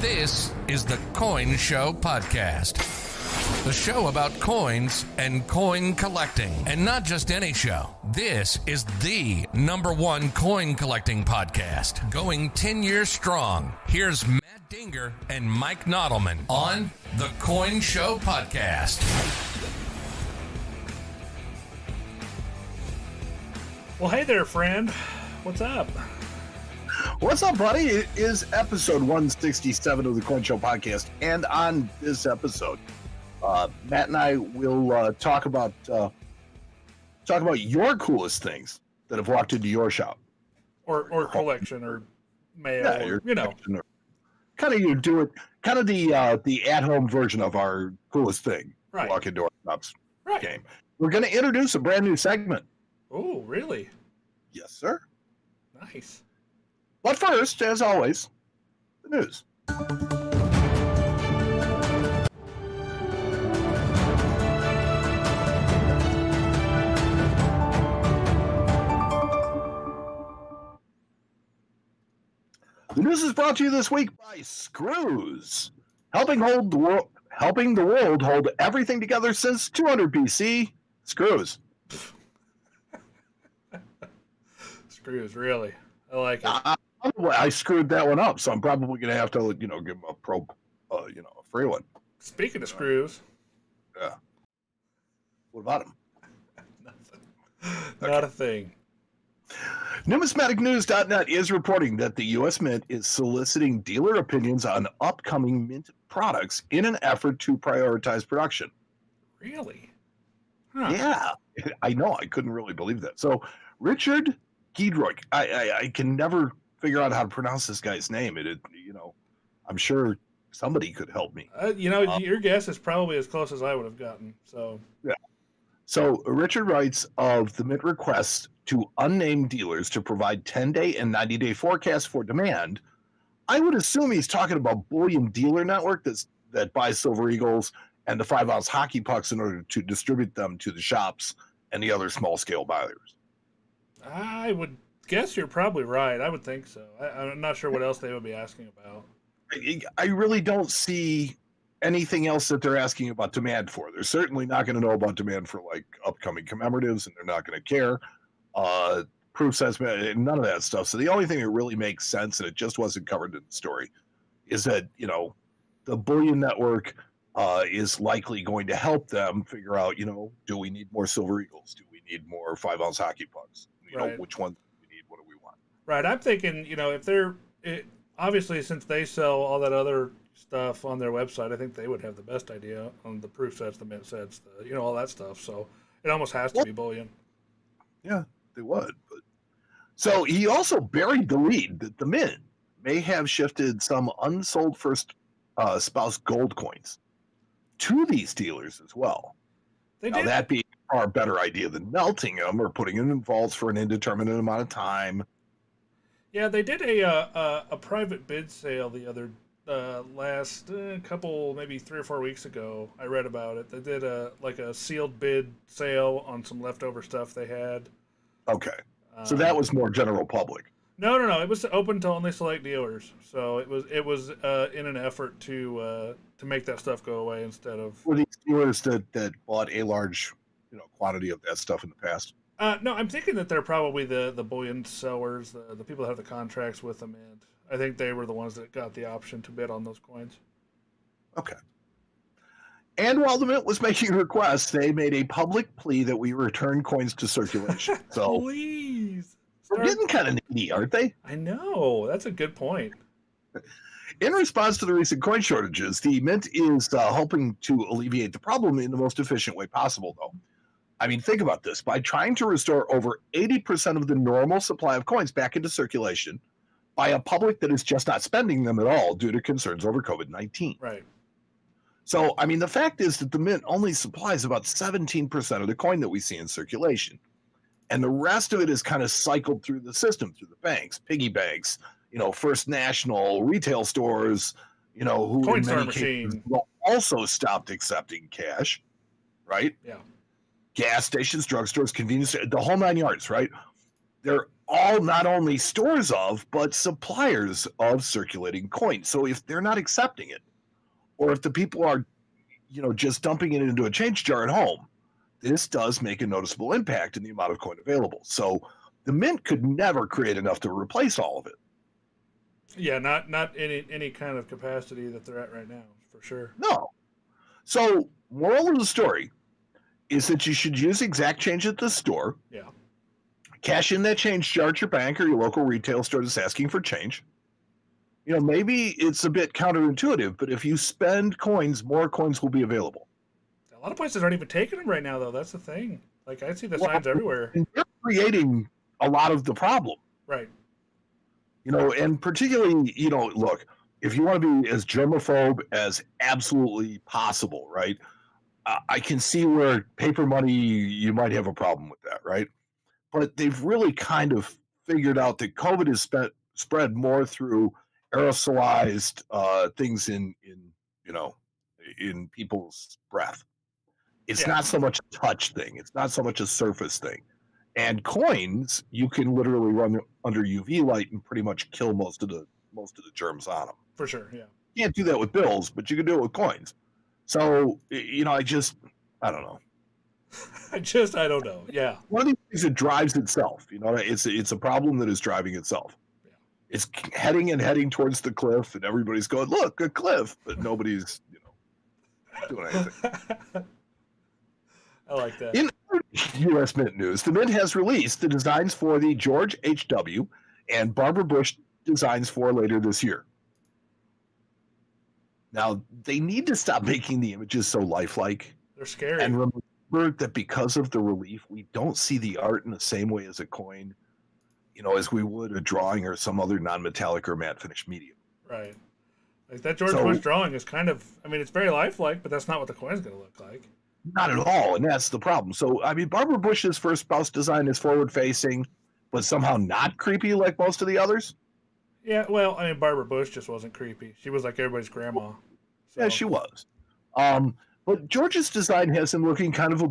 This is the Coin Show Podcast. The show about coins and coin collecting. And not just any show. This is the #1 coin collecting podcast, going 10 years strong. Here's Matt Dinger and Mike Nodelman on the Coin Show Podcast. Well, hey there, friend. What's up? What's up, buddy? It is episode 167 of the Coin Show Podcast. And on this episode, Matt and I will talk about your coolest things that have walked into your shop, or collection, or mail, or, kind of you do it, kind of the at-home version of our coolest thing. Right. Walk into our shops Right. game. We're going to introduce a brand new segment. Oh, really? Yes, sir. Nice. But first, as always, the news. The news is brought to you this week by Screws, helping the world hold everything together since 200 BC. Screws. Screws, really. I like it. I screwed that one up, so I'm probably going to have to, give him a a free one. Speaking of screws. Yeah. What about him? Nothing. Not a thing. Numismaticnews.net is reporting that the U.S. Mint is soliciting dealer opinions on upcoming mint products in an effort to prioritize production. Really? Huh. Yeah, I know. I couldn't really believe that. So, Richard Giedroyc, I can never figure out how to pronounce this guy's name. I'm sure somebody could help me. Your guess is probably as close as I would have gotten. So yeah. So Richard writes of the Mint request to unnamed dealers to provide 10-day and 90-day forecasts for demand. I would assume he's talking about Bullion Dealer Network that buys Silver Eagles and the 5-ounce hockey pucks in order to distribute them to the shops and the other small-scale buyers. I would guess you're probably right. I would think so. I'm not sure what else they would be asking about. I really don't see anything else that they're asking about demand for. They're certainly not going to know about demand for like upcoming commemoratives, and they're not going to care. Proof says none of that stuff. So the only thing that really makes sense, and it just wasn't covered in the story, is that the Bullion Network is likely going to help them figure out, do we need more Silver Eagles? Do we need more 5-ounce hockey pucks? Right. Which one do we need? What do we want? Right. I'm thinking, if they're obviously, since they sell all that other stuff on their website, I think they would have the best idea on the proof sets, the mint sets, all that stuff. So it almost has to be bullion. Yeah, they would. But so he also buried the lead that the Mint may have shifted some unsold first spouse gold coins to these dealers as well. That being a far better idea than melting them or putting them in vaults for an indeterminate amount of time. Yeah, they did a private bid sale the other last couple, maybe 3 or 4 weeks ago. I read about it. They did a sealed bid sale on some leftover stuff they had. Okay, so that was more general public. No. It was open to only select dealers. So it was in an effort to make that stuff go away instead of. Were these dealers that bought a large quantity of that stuff in the past? No, I'm thinking that they're probably the bullion sellers, the people that have the contracts with the Mint. I think they were the ones that got the option to bid on those coins. Okay. And while the Mint was making requests, they made a public plea that we return coins to circulation. So please. They're getting kind of needy, aren't they? I know. That's a good point. In response to the recent coin shortages, the Mint is hoping to alleviate the problem in the most efficient way possible, though. I mean, think about this. By trying to restore over 80% of the normal supply of coins back into circulation by a public that is just not spending them at all due to concerns over COVID-19. Right. So, I mean, the fact is that the Mint only supplies about 17% of the coin that we see in circulation. And the rest of it is kind of cycled through the system, through the banks, piggy banks, First National, retail stores, who Coin in store many machine. cases also stopped accepting cash, right? Yeah. Gas stations, drugstores, convenience, the whole 9 yards, right? they're all not only stores of, but suppliers of circulating coins. So if they're not accepting it, or if the people are, just dumping it into a change jar at home, this does make a noticeable impact in the amount of coin available. So the mint could never create enough to replace all of it. Yeah, not any kind of capacity that they're at right now, for sure. No. So moral of the story is that you should use exact change at the store. Yeah. Cash in that change jar at your bank or your local retail store that's asking for change. Maybe it's a bit counterintuitive, but if you spend coins, more coins will be available. A lot of places aren't even taking them right now, though. That's the thing. Like, I see the signs everywhere. And they're creating a lot of the problem. Right. And particularly, look, if you want to be as germaphobe as absolutely possible, right? I can see where paper money, you might have a problem with that, right? But they've really kind of figured out that COVID is spread more through aerosolized things in people's breath. It's not so much a touch thing. It's not so much a surface thing. And coins, you can literally run under UV light and pretty much kill most of the germs on them. For sure, yeah. You can't do that with bills, but you can do it with coins. So, I don't know. I don't know. Yeah. One of these things that drives itself, it's a problem that is driving itself. Yeah. It's heading towards the cliff, and everybody's going, look, a cliff, but nobody's, doing anything. I like that. In U.S. Mint news, the Mint has released the designs for the George H.W. and Barbara Bush designs for later this year. Now, they need to stop making the images so lifelike. They're scary. And remember that because of the relief, we don't see the art in the same way as a coin, as we would a drawing or some other non-metallic or matte finish medium. Right. Like that George Bush drawing is kind of, it's very lifelike, but that's not what the coin's going to look like. Not at all, and that's the problem. So, Barbara Bush's first spouse design is forward-facing, but somehow not creepy like most of the others. Yeah, well, Barbara Bush just wasn't creepy. She was like everybody's grandma. So. Yeah, she was. But George's design has him looking kind of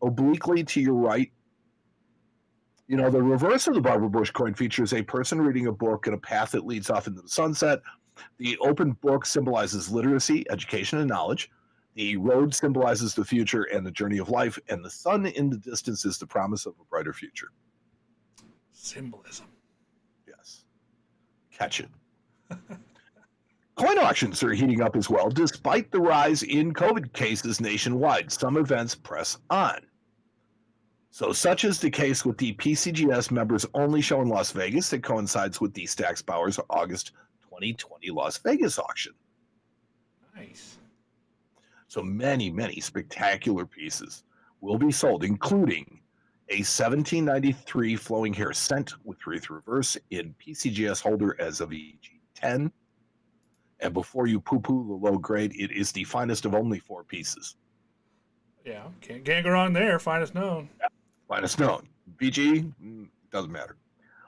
obliquely to your right. The reverse of the Barbara Bush coin features a person reading a book and a path that leads off into the sunset. The open book symbolizes literacy, education, and knowledge. The road symbolizes the future and the journey of life, and the sun in the distance is the promise of a brighter future. Symbolism. Yes. Catch it. Coin auctions are heating up as well, despite the rise in COVID cases nationwide. Some events press on. So, such is the case with the PCGS members only show in Las Vegas that coincides with the Stack's Bowers August 2020 Las Vegas auction. Nice. So many, many spectacular pieces will be sold, including a 1793 flowing hair cent with wreath reverse in PCGS holder as of EG10. And before you poo-poo the low grade, it is the finest of only 4 pieces. Yeah, can't go wrong there. Finest known. Yeah, finest known. BG, doesn't matter.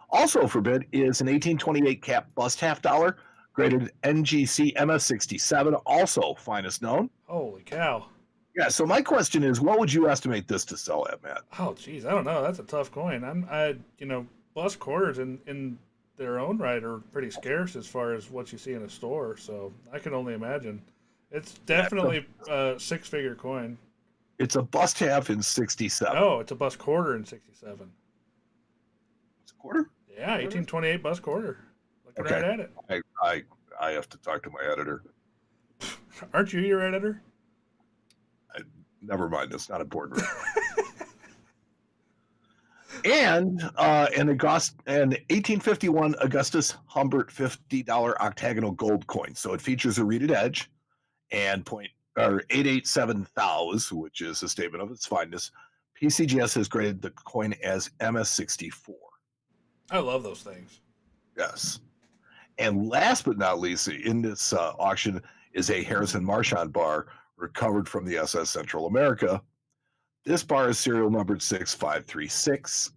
Also for bid is an 1828 cap bust half dollar, graded NGC MS67, also finest known. Holy cow. Yeah, so my question is, what would you estimate this to sell at, Matt? Oh, geez, I don't know. That's a tough coin. Bust quarters in their own right are pretty scarce as far as what you see in a store, so I can only imagine. It's definitely a 6-figure coin. It's a bust half in 67. No, it's a bust quarter in 67. It's a quarter? Yeah, 1828 bust quarter. Looking okay. right at it. I have to talk to my editor. Aren't you your editor? Never mind, it's not important. And an 1851 Augustus Humbert $50 octagonal gold coin. So it features a reeded edge and 887 thous, which is a statement of its fineness. PCGS has graded the coin as MS64. I love those things. Yes. And last but not least, in this auction is a Harrison Marchand bar recovered from the SS Central America. This bar is serial numbered 6536,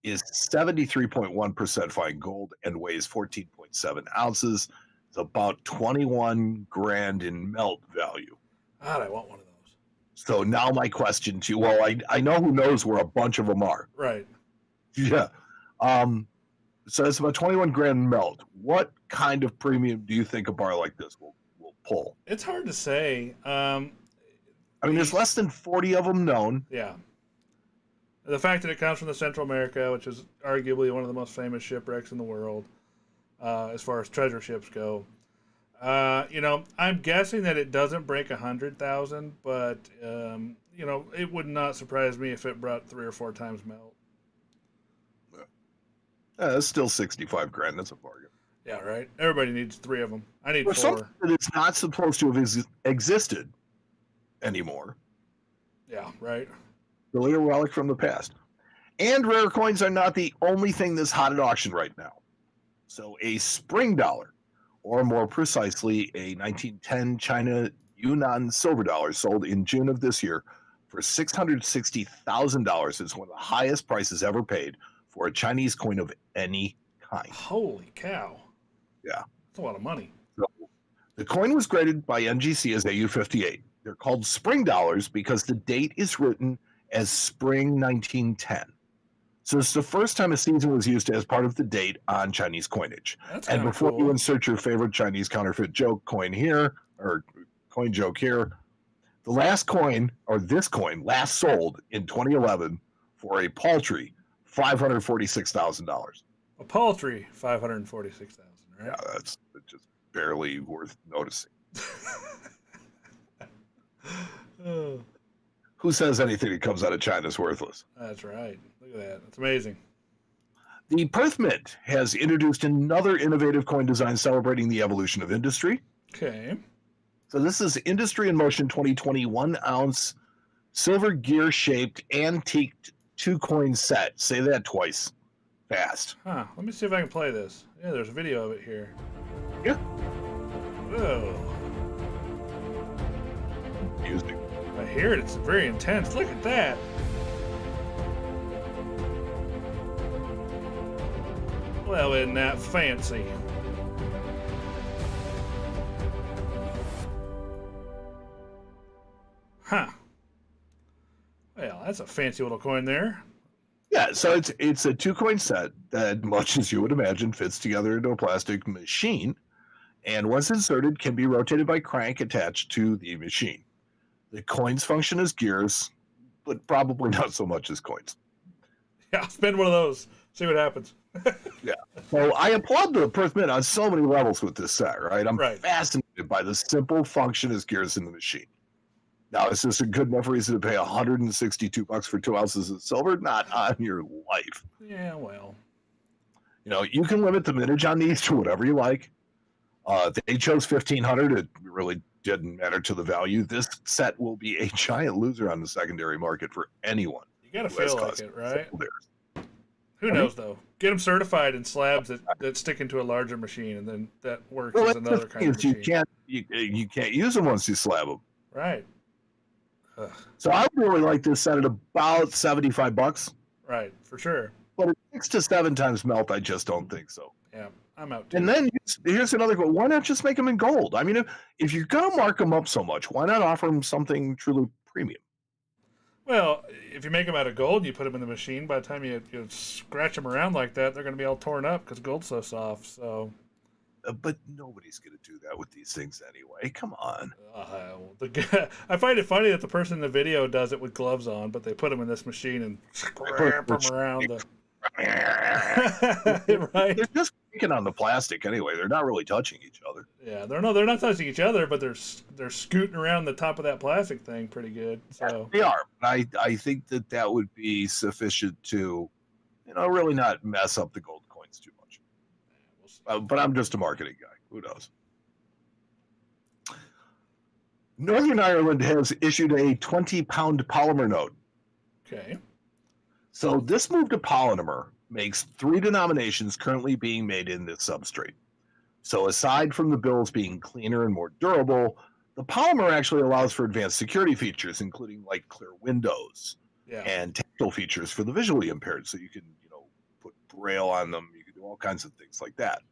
is 73.1% fine gold, and weighs 14.7 ounces. It's about 21 grand in melt value. God, I want one of those. So now my question to you, well, I know who knows where a bunch of them are. Right. Yeah. So it's about 21 grand melt. What kind of premium do you think a bar like this will pull? It's hard to say. I mean, there's less than 40 of them known. Yeah. The fact that it comes from the Central America, which is arguably one of the most famous shipwrecks in the world, as far as treasure ships go. I'm guessing that it doesn't break 100,000, but it would not surprise me if it brought 3 or 4 times melt. That's still 65 grand. That's a bargain. Yeah, right. Everybody needs 3 of them. I need For 4. something that it's not supposed to have existed anymore. Yeah, right. Really a relic from the past. And rare coins are not the only thing that's hot at auction right now. So a spring dollar, or more precisely, a 1910 China Yunnan silver dollar sold in June of this year for $660,000 is one of the highest prices ever paid for a Chinese coin of any kind. Holy cow. Yeah. That's a lot of money. So, the coin was graded by NGC as AU58. They're called spring dollars because the date is written as spring 1910. So it's the first time a season was used as part of the date on Chinese coinage. That's and before cool. you insert your favorite Chinese counterfeit joke coin here, or coin joke here, the last coin, or this coin, last sold in 2011 for a paltry $546,000. A paltry $546,000, right? Yeah, that's just barely worth noticing. Oh, Who says anything that comes out of China is worthless? that's right. Look at that. That's amazing. The Perth Mint has introduced another innovative coin design celebrating the evolution of industry. Okay. So this is Industry in Motion 2021 ounce silver gear shaped antiqued 2-coin set. Say that twice fast. Huh. Let me see if I can play this. Yeah, there's a video of it here. Yeah. Whoa. Music. I hear it. It's very intense. Look at that. Well, isn't that fancy? Huh. Well, that's a fancy little coin there. Yeah, so it's a 2-coin set that, much as you would imagine, fits together into a plastic machine, and once inserted, can be rotated by crank attached to the machine. The coins function as gears, but probably not so much as coins. Yeah, I'll spend one of those. See what happens. Yeah. So I applaud the Perth Mint on so many levels with this set, right? I'm fascinated by the simple function as gears in the machine. Now, is this a good enough reason to pay $162 for 2 ounces of silver? Not on your life. Yeah, well. You can limit the mintage on these to whatever you like. They chose 1,500. It really didn't matter to the value. This set will be a giant loser on the secondary market for anyone. You got to feel like it, right? Who I knows, though? Get them certified in slabs that stick into a larger machine, and then that works as another kind of machine. You can't use them once you slab them. Right. Ugh. So I would really like this set at about $75. Right, for sure. But at 6 to 7 times melt, I just don't think so. Yeah, I'm out too. And then here's another one. Why not just make them in gold? I mean, if you're going to mark them up so much, why not offer them something truly premium? Well, if you make them out of gold, you put them in the machine. By the time you scratch them around like that, they're going to be all torn up because gold's so soft. So, but nobody's going to do that with these things anyway. Come on. I find it funny that the person in the video does it with gloves on, but they put them in this machine and scrap them around. Right? They're just picking on the plastic anyway. They're not really touching each other. Yeah, they're not touching each other, but they're scooting around the top of that plastic thing pretty good. So they are. But I think that would be sufficient to, really not mess up the gold coins too much. We'll but I'm just a marketing guy. Who knows? Northern Ireland has issued a 20-pound polymer note. Okay. So this move to polymer makes 3 denominations currently being made in this substrate. So aside from the bills being cleaner and more durable, the polymer actually allows for advanced security features, including like clear windows and tactile features for the visually impaired. So you can, put braille on them. You can do all kinds of things like that.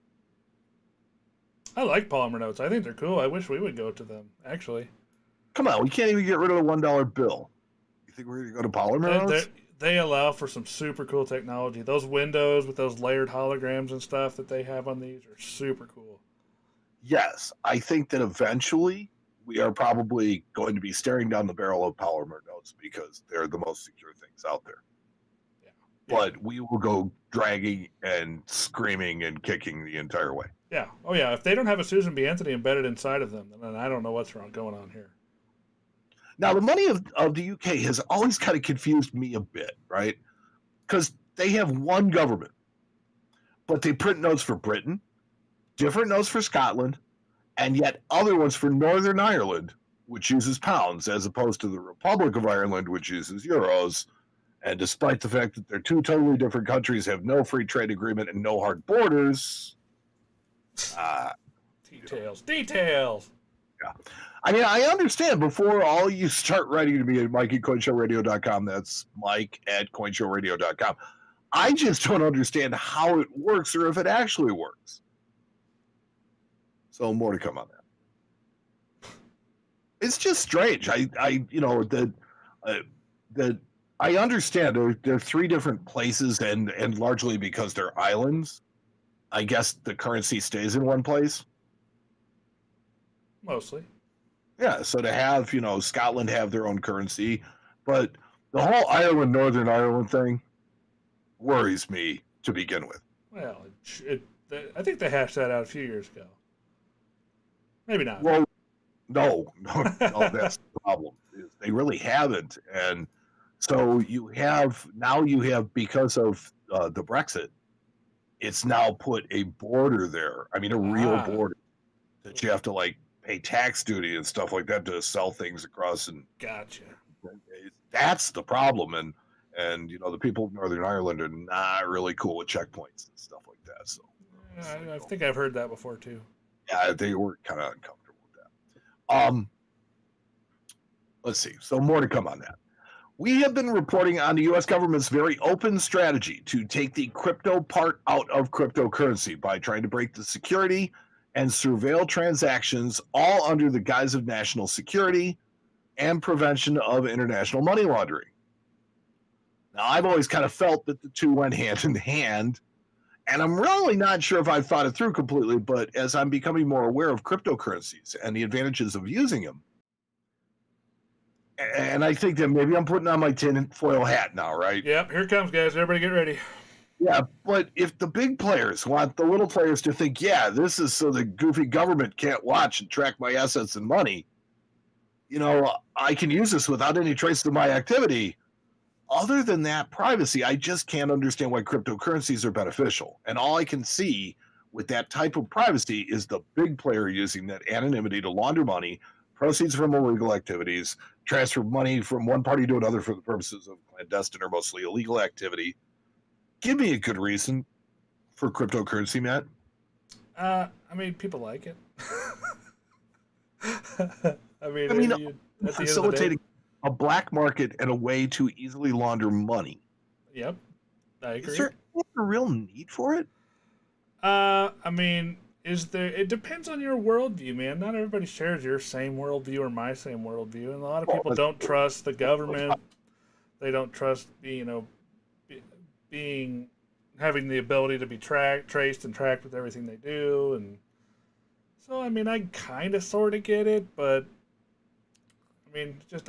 I like polymer notes. I think they're cool. I wish we would go to them, actually. Come on, we can't even get rid of the $1 bill. You think we're going to go to polymer notes? they allow for some super cool technology. Those windows with those layered holograms and stuff that they have on these are super cool. Yes, I think that eventually we are probably going to be staring down the barrel of polymer notes because they're the most secure things out there. Yeah. But we will go dragging and screaming and kicking the entire way. Yeah. Oh, yeah. If they don't have a Susan B. Anthony embedded inside of them, then I don't know what's wrong going on here. Now, the money of the UK has always kind of confused me a bit, right? Because they have one government, but they print notes for Britain, different notes for Scotland, and yet other ones for Northern Ireland, which uses pounds, as opposed to the Republic of Ireland, which uses euros. And despite the fact that they're two totally different countries, have no free trade agreement and no hard borders. Details. Yeah. I mean, I understand before all you start writing to me at Mike at CoinShowRadio.com. That's Mike at CoinShowRadio.com. I just don't understand how it works or if it actually works. So more to come on that. It's just strange. I understand they're three different places and largely because they're islands. I guess the currency stays in one place. Mostly. Yeah, so to have, Scotland have their own currency, but the whole Ireland, Northern Ireland thing worries me to begin with. Well, I think they hashed that out a few years ago. Maybe not. Well, no, that's the problem. They really haven't. And so you have, because of the Brexit, it's now put a border there. I mean, a real border that you have to pay tax duty and stuff like that to sell things across. And gotcha. That's the problem. And the people of Northern Ireland are not really cool with checkpoints and stuff like that. So I think I've heard that before too. Yeah, they were kind of uncomfortable with that. Let's see. So more to come on that. We have been reporting on the U.S. government's very open strategy to take the crypto part out of cryptocurrency by trying to break the security and surveil transactions, all under the guise of national security and prevention of international money laundering. Now, I've always kind of felt that the two went hand in hand, and I'm really not sure if I've thought it through completely, but as I'm becoming more aware of cryptocurrencies and the advantages of using them, and I think that maybe I'm putting on my tinfoil hat now, right? Yep, here it comes, guys. Everybody get ready. Yeah, but if the big players want the little players to think, yeah, this is so the goofy government can't watch and track my assets and money, I can use this without any trace of my activity. Other than that privacy, I just can't understand why cryptocurrencies are beneficial. And all I can see with that type of privacy is the big player using that anonymity to launder money, proceeds from illegal activities, transfer money from one party to another for the purposes of clandestine or mostly illegal activity. Give me a good reason for cryptocurrency, Matt. I mean, people like it. I mean, facilitating a black market and a way to easily launder money. Yep, I agree. Is there a real need for it? I mean, it depends on your worldview, man. Not everybody shares your same worldview or my same worldview, and a lot of people don't trust the government. They don't trust, having the ability to be traced and tracked with everything they do, and so I mean, I kind of sort of get it, but I mean, it's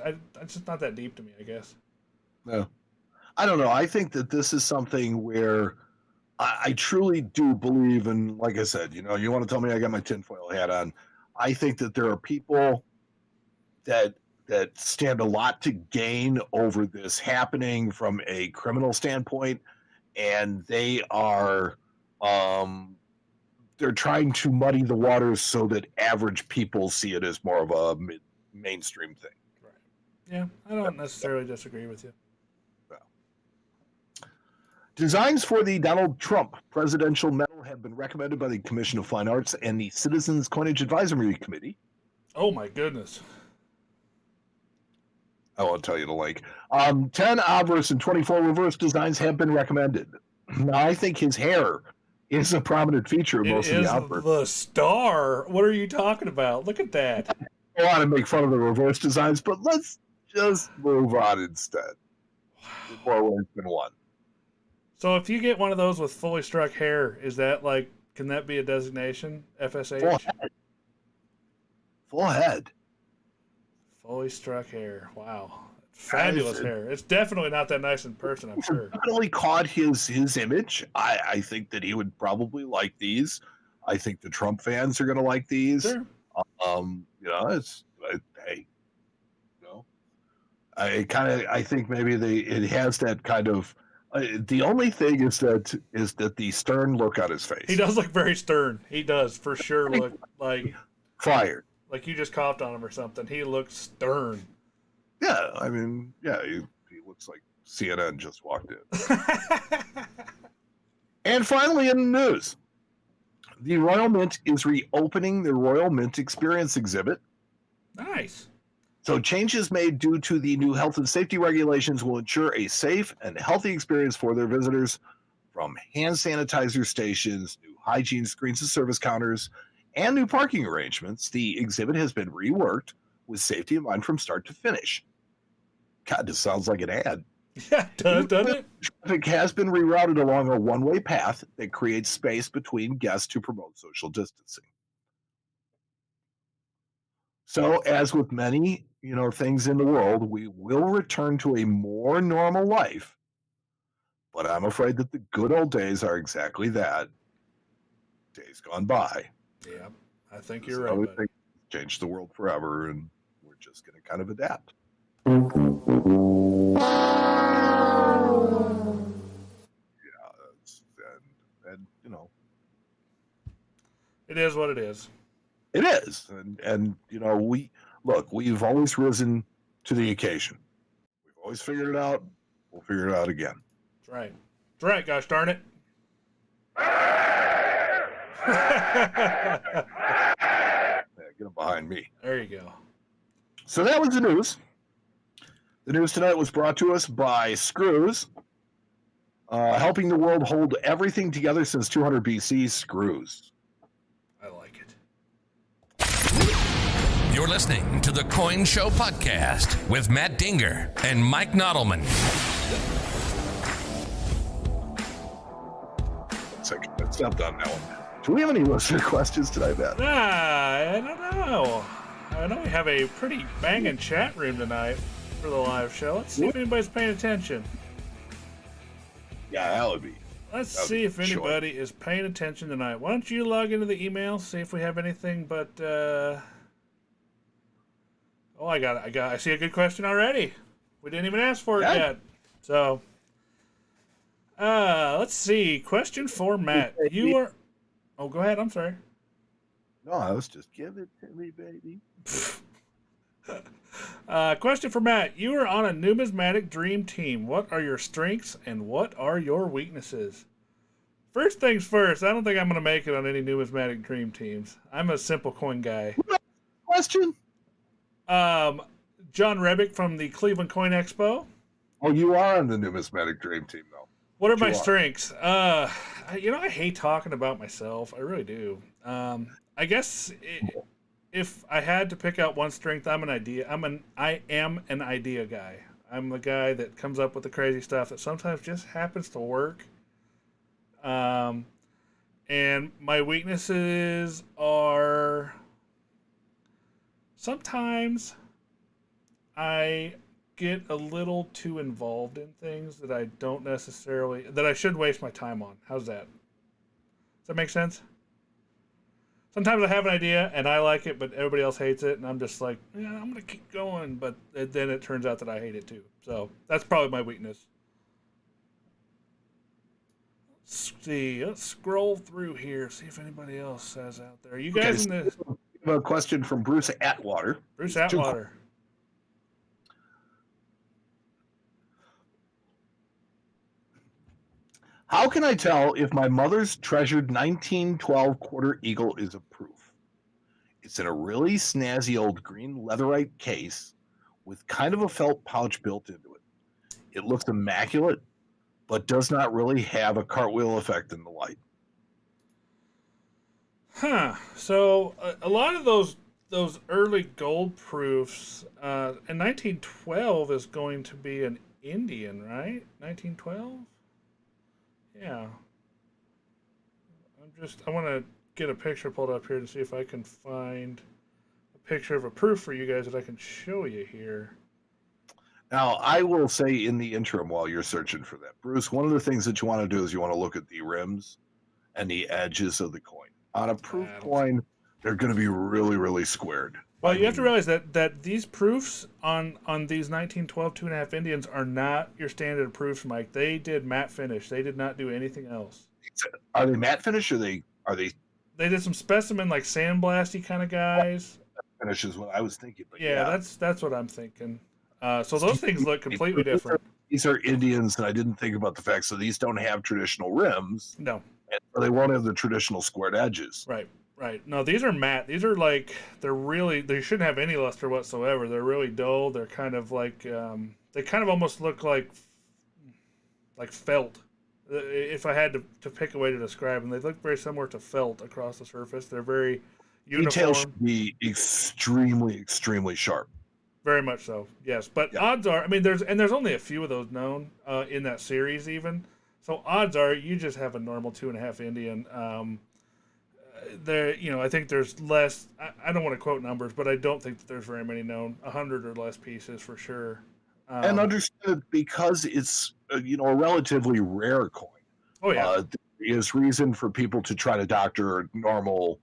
just not that deep to me, I guess. No, I don't know. I think that this is something where I truly do believe, and like I said, you want to tell me I got my tinfoil hat on. I think that there are people that stand a lot to gain over this happening from a criminal standpoint, and they are they're trying to muddy the waters so that average people see it as more of a mainstream thing. Right. Yeah, I don't necessarily disagree with you. Designs for the Donald Trump Presidential Medal have been recommended by the Commission of Fine Arts and the Citizens Coinage Advisory Committee. Oh my goodness. I won't tell you the link. 10 obverse and 24 reverse designs have been recommended. Now, I think his hair is a prominent feature of most of the obverse. The star. What are you talking about? Look at that. I want to make fun of the reverse designs, but let's just move on instead. in more ways than one. So if you get one of those with fully struck hair, is that like, can that be a designation? FSH? Full head. Fully struck hair. Wow. Fabulous hair. It's definitely not that nice in person, I'm sure. Definitely caught his image. I think that he would probably like these. I think the Trump fans are going to like these. Sure. Hey, you know, I think maybe it has that kind of. The only thing is that the stern look on his face. He does look very stern. He does for sure look like fired. Like you just coughed on him or something. He looks stern. Yeah, I mean, yeah, he looks like CNN just walked in. And finally, in the news, the Royal Mint is reopening the Royal Mint Experience exhibit. Nice. So changes made due to the new health and safety regulations will ensure a safe and healthy experience for their visitors, from hand sanitizer stations, new hygiene screens and service counters, and new parking arrangements. The exhibit has been reworked with safety in mind from start to finish. God, this sounds like an ad. Yeah, it does, doesn't it? Traffic has been rerouted along a one-way path that creates space between guests to promote social distancing. So, as with many, things in the world, we will return to a more normal life. But I'm afraid that the good old days are exactly that. Days gone by. Yeah, I think you're right. Buddy. Change the world forever, and we're just going to kind of adapt. It is what it is. It is, and we've always risen to the occasion. We've always figured it out. We'll figure it out again. That's right. That's right. Gosh darn it. Yeah, get him behind me. There you go. So that was the news. The news tonight was brought to us by Screws, helping the world hold everything together since 200 BC. Screws. I like it. You're listening to the Coin Show Podcast with Matt Dinger and Mike Nodelman. It's not done now. Do we have any listener questions tonight, Matt? I don't know. I know we have a pretty banging chat room tonight for the live show. Let's see if anybody's paying attention. Yeah, that would be. Let's see if anybody is paying attention tonight. Why don't you log into the email, see if we have anything but... Oh, I see a good question already. We didn't even ask for it yet. So, let's see. Question for Matt. You are... Oh, go ahead. I'm sorry. No, I was just, give it to me, baby. Question for Matt. You are on a numismatic dream team. What are your strengths and what are your weaknesses? First things first, I don't think I'm going to make it on any numismatic dream teams. I'm a simple coin guy. Question? John Rebick from the Cleveland Coin Expo. Oh, you are on the numismatic dream team, though. What are my strengths? I hate talking about myself. I really do. I guess if I had to pick out one strength, I am an idea guy. I'm the guy that comes up with the crazy stuff that sometimes just happens to work. And my weaknesses are sometimes I get a little too involved in things that I should waste my time on. How's that? Does that make sense? Sometimes I have an idea and I like it, but everybody else hates it, and I'm just like, yeah, I'm gonna keep going, but then it turns out that I hate it too. So that's probably my weakness. Let's see. Let's scroll through here, see if anybody else says out there. You guys in the... We have a question from Bruce Atwater. Bruce Atwater. How can I tell if my mother's treasured 1912 quarter eagle is a proof? It's in a really snazzy old green leatherite case with kind of a felt pouch built into it. It looks immaculate, but does not really have a cartwheel effect in the light. Huh. So a lot of those early gold proofs in 1912 is going to be an Indian, right? 1912. Yeah. I want to get a picture pulled up here to see if I can find a picture of a proof for you guys that I can show you here. Now, I will say in the interim while you're searching for that, Bruce, one of the things that you want to do is you want to look at the rims and the edges of the coin. On a proof coin, they're going to be really, really squared. Well, you have to realize that these proofs on these 1912 2.5 Indians are not your standard proofs, Mike. They did matte finish. They did not do anything else. Are they matte finish or are they? They did some specimen like sandblasty kind of guys. Finish is what I was thinking. But yeah, that's what I'm thinking. So those things look completely different. These are Indians, and I didn't think about the fact so these don't have traditional rims. No, or they won't have the traditional squared edges. Right. No, these are matte. These are like they shouldn't have any luster whatsoever. They're really dull. They're kind of like they kind of almost look like felt. If I had to pick a way to describe them, they look very similar to felt across the surface. They're very uniform. Details should be extremely, extremely sharp. Very much so, yes. But odds are, I mean, there's only a few of those known in that series even. So odds are you just have a normal 2.5 Indian. I think there's less. I don't want to quote numbers, but I don't think that there's very many known. 100 or less pieces for sure. And understood because it's a relatively rare coin. Oh yeah, there is reason for people to try to doctor normal,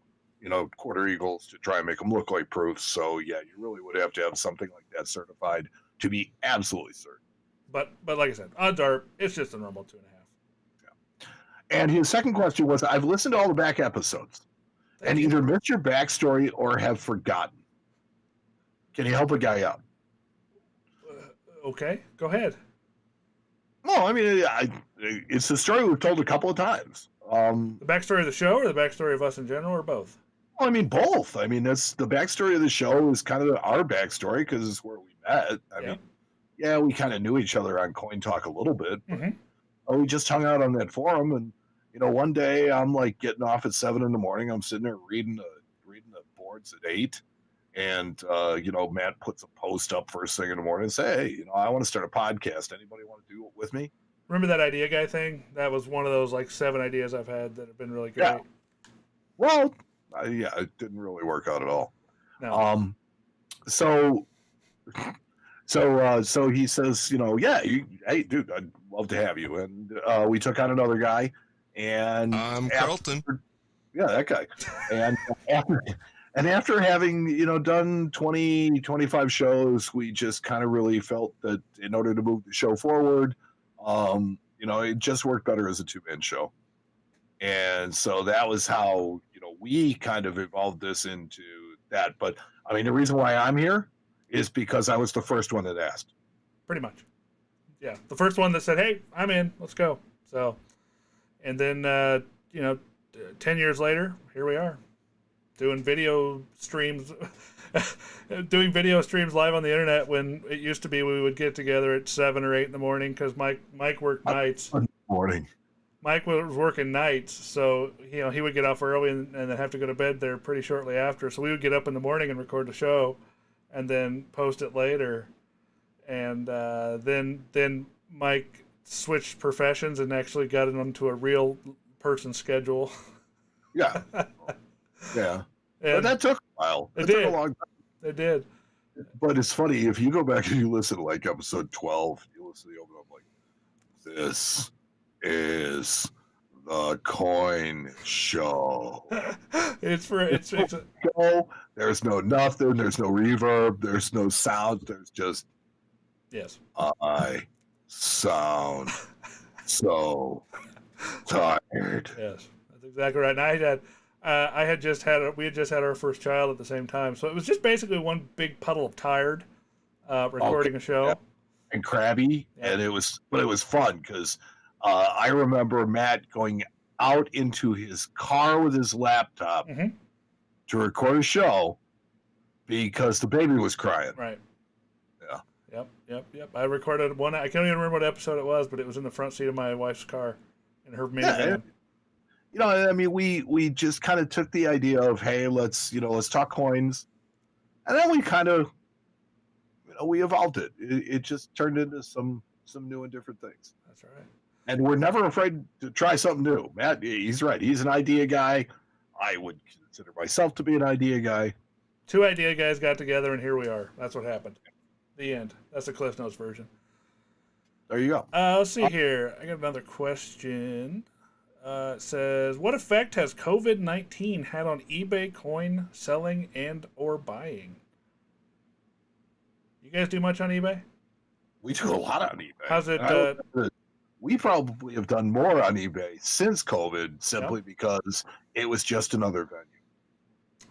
quarter eagles to try and make them look like proofs. So yeah, you really would have to have something like that certified to be absolutely certain. But like I said, odds are it's just a normal 2.5. Yeah. And his second question was, I've listened to all the back episodes and either missed your backstory or have forgotten. Can you help a guy out? Okay, go ahead. No, I mean, it's the story we've told a couple of times. The backstory of the show or the backstory of us in general or both? Well, I mean, both. I mean, that's the backstory of the show is kind of our backstory because it's where we met. I mean, yeah, we kind of knew each other on Coin Talk a little bit. But we just hung out on that forum. And, one day I'm like getting off at 7 a.m. I'm sitting there reading the boards at 8. And, Matt puts a post up first thing in the morning and say, hey, I want to start a podcast. Anybody want to do it with me? Remember that idea guy thing? That was one of those 7 ideas I've had that have been really great. Yeah. Well, it didn't really work out at all. No. So he says, hey, dude, I'd love to have you. And we took on another guy. And I'm Carlton. Yeah, that guy. And after having, done 20, 25 shows, we just kind of really felt that in order to move the show forward, it just worked better as a 2-man show. And so that was how, we kind of evolved this into that. But, I mean, the reason why I'm here is because I was the first one that asked. Pretty much. Yeah, the first one that said, hey, I'm in, let's go. So, and then, 10 years later, here we are. Doing video streams live on the internet when it used to be we would get together at 7 or 8 in the morning because Mike worked nights. Morning. Mike was working nights, so he would get off early and then have to go to bed there pretty shortly after. So we would get up in the morning and record the show, and then post it later. And then Mike switched professions and actually got it onto a real person schedule. Yeah. Yeah. But that took a while. It did. Took a long time. It did. But it's funny, if you go back and you listen to episode 12, you listen to the open, I'm like, this is the Coin Show. It's show. There's no nothing, there's no reverb, there's no sound, there's just yes. I sound so tired. Yes, that's exactly right. And we had just had our first child at the same time, so it was just basically one big puddle of tired recording a show. Yeah. And crabby, and it was fun because I remember Matt going out into his car with his laptop to record a show because the baby was crying. Right. Yeah. Yep. I recorded one. I can't even remember what episode it was, but it was in the front seat of my wife's car in her minivan. I mean, we just kind of took the idea of, hey, let's talk coins, and then we kind of, we evolved it. It just turned into some some new and different things. That's right. And we're never afraid to try something new. Matt, he's right. He's an idea guy. I would consider myself to be an idea guy. 2 idea guys got together, and here we are. That's what happened. The end. That's the Cliff Notes version. There you go. Let's see here. I got another question. It says, what effect has COVID-19 had on eBay coin selling and or buying? You guys do much on eBay? We do a lot on eBay. How's it? We probably have done more on eBay since COVID simply because it was just another venue.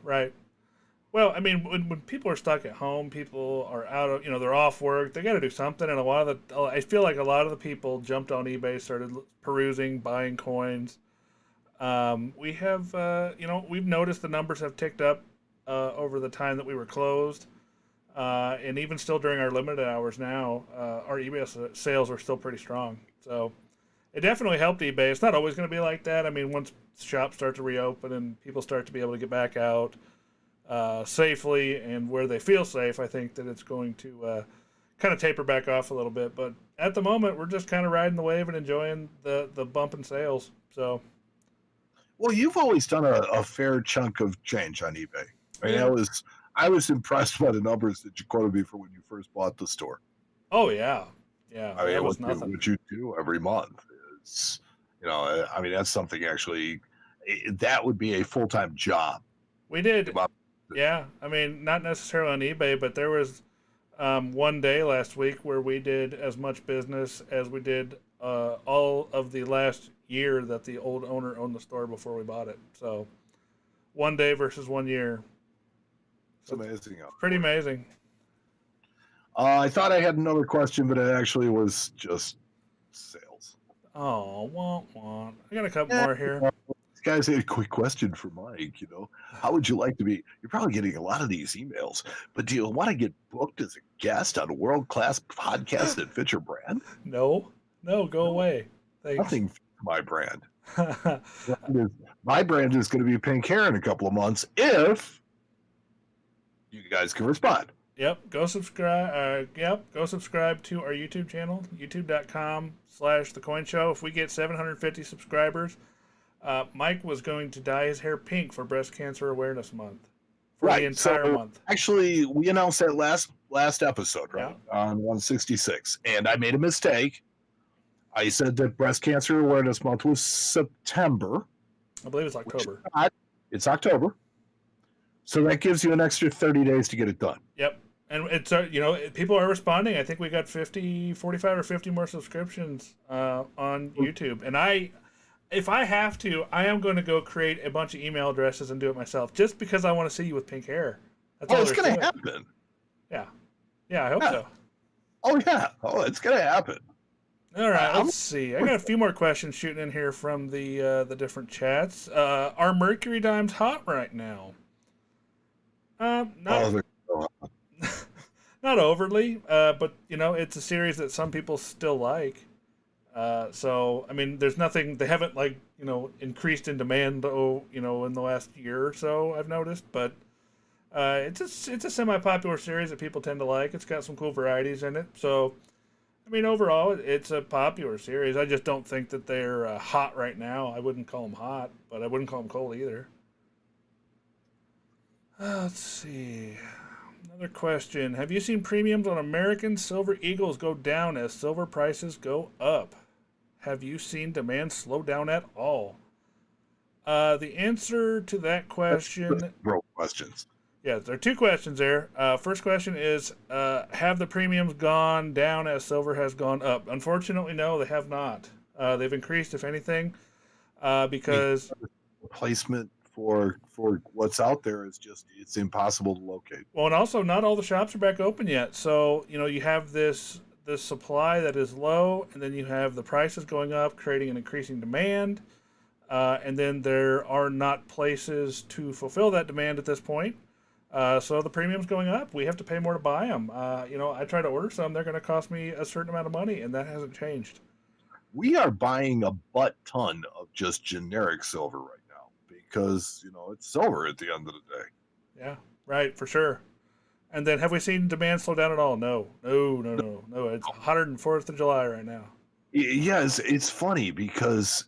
Right. Well, I mean, when people are stuck at home, people are out of, they're off work, they got to do something. And I feel like a lot of the people jumped on eBay, started perusing, buying coins. We have, we've noticed the numbers have ticked up over the time that we were closed. And even still during our limited hours now, our eBay sales are still pretty strong. So it definitely helped eBay. It's not always going to be like that. I mean, once shops start to reopen and people start to be able to get back out safely and where they feel safe, I think that it's going to kind of taper back off a little bit. But at the moment, we're just kind of riding the wave and enjoying the bump in sales. So, well, you've always done a fair chunk of change on eBay. I mean, I was impressed by the numbers that you quoted me for when you first bought the store. Oh yeah, yeah. I mean, was nothing. what you do every month is, I mean, that's something actually. That would be a full-time job. We did. Yeah, I mean, not necessarily on eBay, but there was one day last week where we did as much business as we did all of the last year that the old owner owned the store before we bought it. So, one day versus 1 year. It's amazing. Pretty amazing. I thought I had another question, but it actually was just sales. Oh, wah. I got a couple more here. This guy's had a quick question for Mike. How would you like to be? You're probably getting a lot of these emails, but do you want to get booked as a guest on a world-class podcast that fits your brand? No, go away. Thanks. Nothing fits my brand. My brand is going to be pink hair in a couple of months if you guys can respond. Yep. Go subscribe. Go subscribe to our YouTube channel, youtube.com/The Coin Show. If we get 750 subscribers, Mike was going to dye his hair pink for Breast Cancer Awareness Month. For the entire month. Actually, we announced that last episode, right? Yeah. On 166. And I made a mistake. I said that Breast Cancer Awareness Month was September. I believe it's October. It's October. So that gives you an extra 30 days to get it done. Yep. And it's, people are responding. I think we got 45 or 50 more subscriptions on YouTube. And if I have to, I am going to go create a bunch of email addresses and do it myself just because I want to see you with pink hair. That's all it's going to happen. Yeah. Yeah, I hope so. Oh, yeah. Oh, it's going to happen. All right, let's see. I got a few more questions shooting in here from the different chats. Are Mercury dimes hot right now? Not overly, but it's a series that some people still like. So I mean, there's nothing. They haven't increased in demand. In the last year or so, I've noticed. But it's a semi-popular series that people tend to like. It's got some cool varieties in it. So I mean, overall, it's a popular series. I just don't think that they're hot right now. I wouldn't call them hot, but I wouldn't call them cold either. Let's see. Another question. Have you seen premiums on American Silver Eagles go down as silver prices go up? Have you seen demand slow down at all? The answer to that question... Broke questions. Yeah, there are 2 questions there. First question is, have the premiums gone down as silver has gone up? Unfortunately, no, they have not. They've increased, if anything, because... Replacement for what's out there is just, it's impossible to locate. Well, and also not all the shops are back open yet. So, you have this supply that is low, and then you have the prices going up, creating an increasing demand. And then there are not places to fulfill that demand at this point. So the premium's going up. We have to pay more to buy them. I try to order some. They're going to cost me a certain amount of money, and that hasn't changed. We are buying a butt ton of just generic silver right now because, it's silver at the end of the day. Yeah, right, for sure. And then have we seen demand slow down at all? No. It's 104th of July right now. Yeah, it's funny because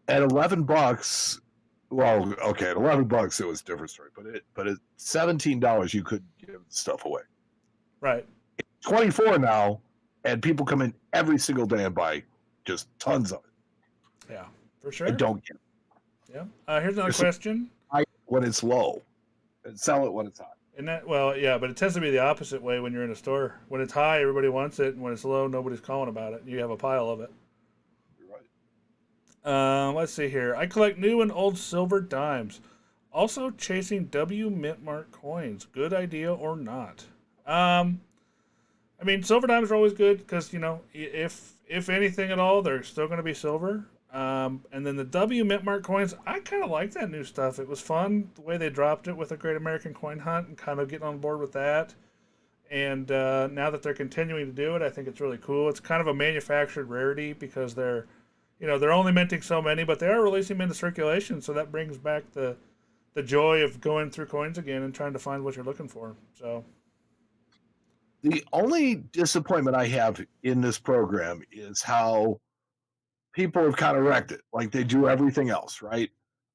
at $11, well, okay, at $11 it was a different story, but at $17 you could give stuff away. Right. 24 now, and people come in every single day and buy just tons of it. Yeah, for sure. I don't get it. Yeah. Here's another question. When it's low, and sell it when it's high. And that, well, yeah, but it tends to be the opposite way when you're in a store. When it's high, everybody wants it, and when it's low, nobody's calling about it. You have a pile of it. You're right. Let's see here. I collect new and old silver dimes. Also chasing W mint mark coins. Good idea or not? I mean, silver dimes are always good because, you know, if anything at all, they're still going to be silver. And then the W mint mark coins, I kind of like that new stuff. It was fun the way they dropped it with a Great American Coin Hunt and kind of getting on board with that. And now that they're continuing to do it, I think it's really cool. It's kind of a manufactured rarity because they're only minting so many, but they are releasing them into circulation. So that brings back the joy of going through coins again and trying to find what you're looking for. So the only disappointment I have in this program is how people have kind of wrecked it, like they do everything else, right?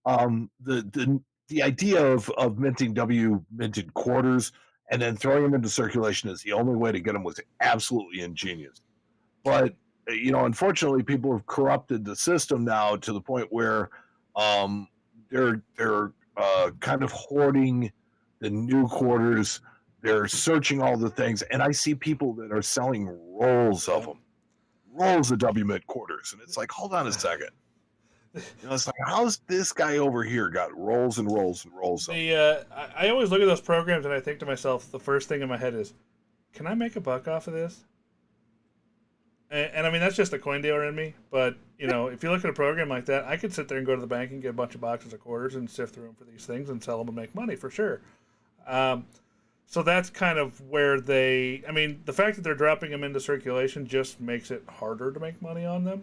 The idea of minting W minted quarters and then throwing them into circulation is the only way to get them was absolutely ingenious. But unfortunately, people have corrupted the system now to the point where they're kind of hoarding the new quarters. They're searching all the things, and I see people that are selling rolls of them. Rolls of W mint quarters, and it's like, hold on a second. It's like, how's this guy over here got rolls and rolls and rolls of them? I always look at those programs and I think to myself, the first thing in my head is, can I make a buck off of this? And I mean, that's just a coin dealer in me, but if you look at a program like that, I could sit there and go to the bank and get a bunch of boxes of quarters and sift through them for these things and sell them and make money for sure. So that's kind of where the fact that they're dropping them into circulation just makes it harder to make money on them.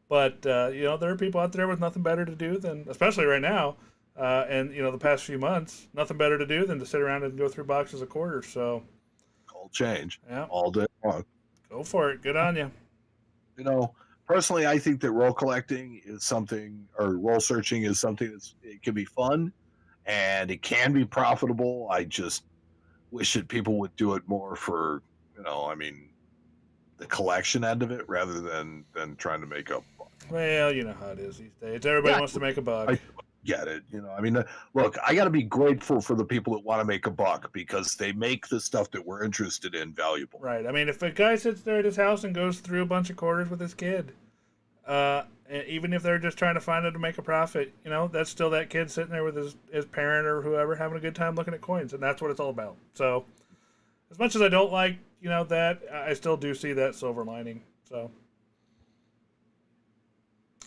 But there are people out there with nothing better to do than, especially right now, and the past few months, nothing better to do than to sit around and go through boxes of quarters. So, all change, yeah, all day long. Go for it. Good on you. Personally, I think that roll collecting is something, or roll searching is something it can be fun, and it can be profitable. I just wish that people would do it more for, the collection end of it rather than trying to make a buck. Well, you know how it is these days. Everybody wants to make a buck. I get it. Look, I got to be grateful for the people that want to make a buck because they make the stuff that we're interested in valuable. Right. I mean, if a guy sits there at his house and goes through a bunch of quarters with his kid, even if they're just trying to find it to make a profit, that's still that kid sitting there with his parent or whoever having a good time looking at coins, and that's what it's all about. So, as much as I don't like, that, I still do see that silver lining. So,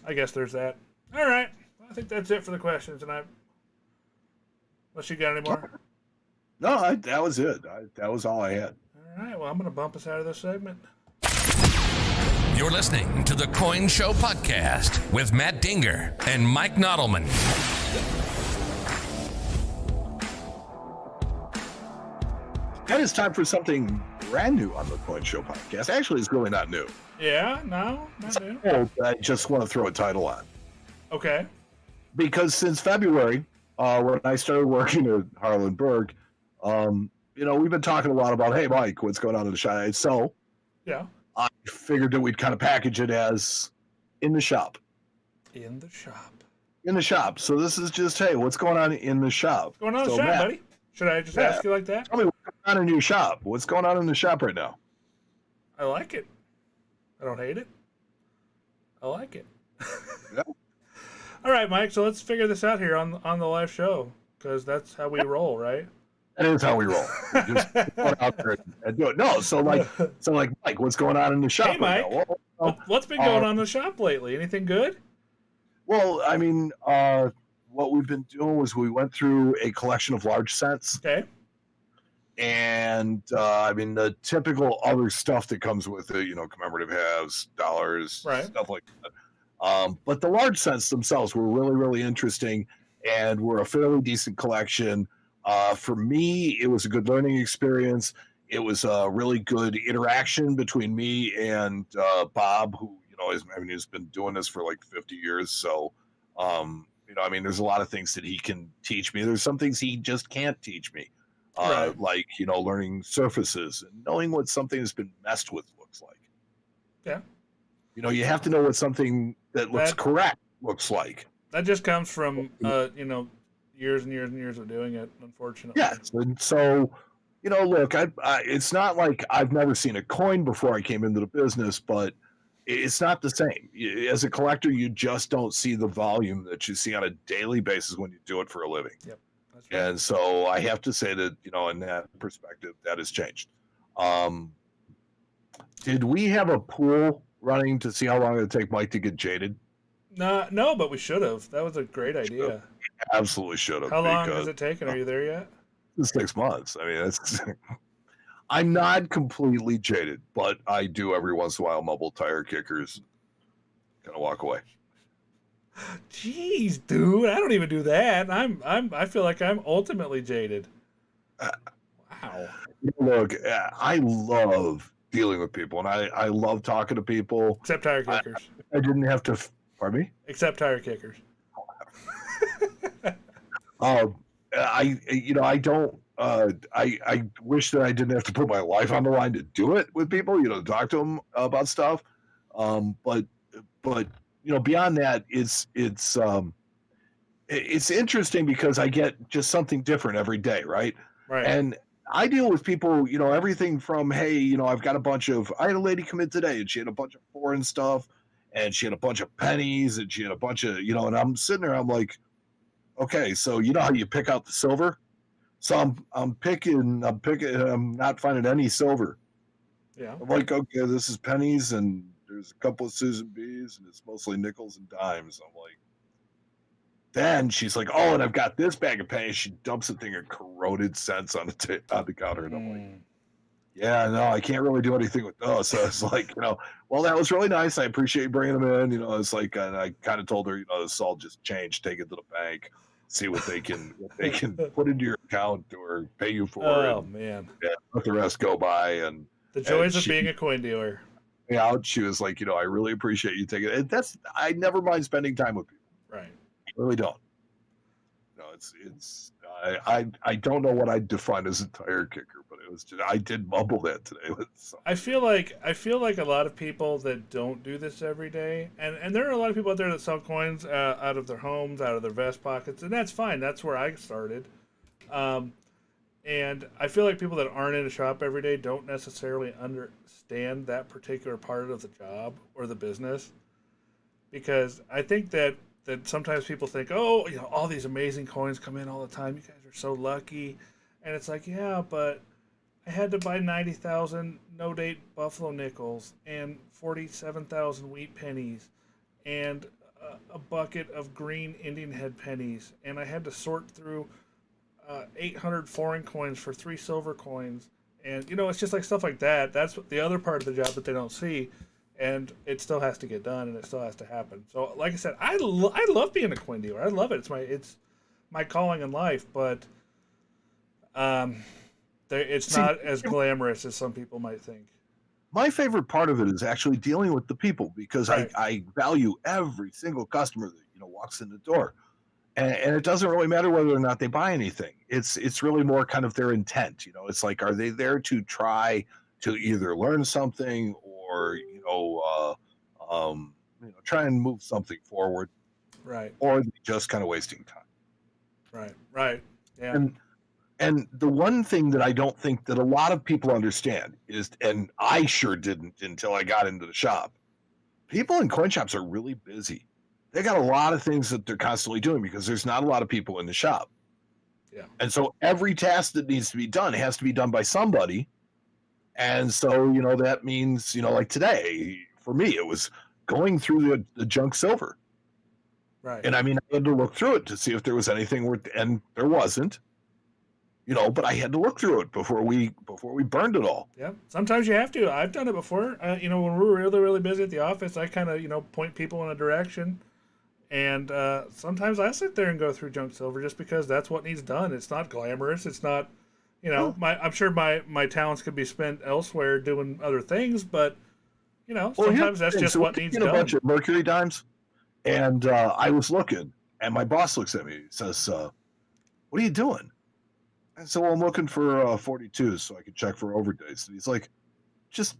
I guess there's that. All right. I think that's it for the questions tonight. Unless you got any more? No, that was it. That was all I had. All right. Well, I'm going to bump us out of this segment. You're listening to the Coin Show Podcast with Matt Dinger and Mike Nodelman. And it's time for something brand new on the Coin Show Podcast. Actually, it's really not new. Yeah, no, not new. I just want to throw a title on. Okay. Because since February, when I started working at Harlan Berg, we've been talking a lot about, hey, Mike, what's going on in the shop? So, yeah, I figured that we'd kind of package it as in the shop. In the shop. In the shop. So this is just, hey, what's going on in the shop? What's going on in the shop, Matt, buddy? Should I just ask you like that? Tell me what's going on in your shop. What's going on in the shop right now? I like it. I don't hate it. I like it. Yeah. All right, Mike. So let's figure this out here on the live show because that's how we roll, right? That is how we roll. Just go out there and do it. No, so like, Mike, what's going on in the shop? Hey, Mike. Right now? What's been going on in the shop lately? Anything good? Well, what we've been doing was we went through a collection of large cents. Okay. And the typical other stuff that comes with it, commemorative halves, dollars, right, stuff like that. But the large cents themselves were really, really interesting and were a fairly decent collection. For me, it was a good learning experience. It was a really good interaction between me and Bob, who he's been doing this for like 50 years. So, there's a lot of things that he can teach me. There's some things he just can't teach me, Right. like learning surfaces and knowing what something has been messed with looks like. Yeah. You have to know what something that looks correct looks like. That just comes from years and years and years of doing it, unfortunately. Yes, and so look, it's not like I've never seen a coin before I came into the business, but it's not the same. As a collector, you just don't see the volume that you see on a daily basis when you do it for a living. Yep, that's right. And so I have to say that in that perspective, that has changed. Did we have a pool running to see how long it would take Mike to get jaded? No, but we should have. That was a great idea. Absolutely should have. How long has it taken? Are you there yet? 6 months. I mean, I'm not completely jaded, but I do every once in a while mumble tire kickers, kind of walk away. Jeez, dude, I don't even do that. I feel like I'm ultimately jaded. Wow. Look, I love dealing with people, and I love talking to people. Except tire kickers. I didn't have to. Pardon me? Except tire kickers. I don't. I wish that I didn't have to put my life on the line to do it with people. To talk to them about stuff. But beyond that, it's interesting because I get just something different every day, right? Right. And I deal with people, everything from, hey, I had a lady come in today and she had a bunch of foreign stuff and she had a bunch of pennies and she had a bunch of, and I'm sitting there, I'm like, okay, so how you pick out the silver? So I'm picking, I'm not finding any silver. Yeah. I'm like, okay, this is pennies and there's a couple of Susan B's and it's mostly nickels and dimes. I'm like, then she's like, oh, and I've got this bag of pennies. She dumps a thing of corroded cents on the counter. And I'm like, yeah, no, I can't really do anything with those. So it's like, well, that was really nice. I appreciate you bringing them in. It's like, and I kind of told her, this all just changed. Take it to the bank, see what they can put into your account or pay you for. Oh, and, man. Yeah, let the rest go by. And the joys of being a coin dealer. Yeah, she was like, I really appreciate you taking it. I never mind spending time with people. Right. I really don't. I don't know what I'd define as a tire kicker, but it was just, I did mumble that today. I feel like a lot of people that don't do this every day, and there are a lot of people out there that sell coins out of their homes, out of their vest pockets, and that's fine. That's where I started. And I feel like people that aren't in a shop every day don't necessarily understand that particular part of the job or the business, because I think that sometimes people think, oh, all these amazing coins come in all the time. You guys are so lucky. And it's like, yeah, but I had to buy 90,000 no-date Buffalo nickels and 47,000 wheat pennies and a bucket of green Indian head pennies. And I had to sort through 800 foreign coins for 3 silver coins. And, it's just like stuff like that. That's the other part of the job that they don't see. And it still has to get done, and it still has to happen. So, like I said, I love being a coin dealer. I love it. It's my calling in life, but it's not as glamorous as some people might think. My favorite part of it is actually dealing with the people, because right. I value every single customer that walks in the door, and it doesn't really matter whether or not they buy anything. It's really more kind of their intent. It's like, are they there to try to either learn something or try and move something forward, right? Or just kind of wasting time, right, yeah. And the one thing that I don't think that a lot of people understand is, and I sure didn't until I got into the shop, people in coin shops are really busy. They got a lot of things that they're constantly doing because there's not a lot of people in the shop. Yeah. And so every task that needs to be done has to be done by somebody. And so, that means, like today, for me, it was going through the junk silver. Right. And I had to look through it to see if there was anything worth, and there wasn't, but I had to look through it before we burned it all. Yeah. Sometimes you have to. I've done it before. When we're really, really busy at the office, I kind of, point people in a direction And sometimes I sit there and go through junk silver just because that's what needs done. It's not glamorous. It's not, I'm sure my talents could be spent elsewhere doing other things, but sometimes that's just what needs done. A bunch of Mercury dimes, and I was looking, and my boss looks at me. He says, "What are you doing?" I said, "Well, I'm looking for 42s so I can check for overdays." And he's like, "Just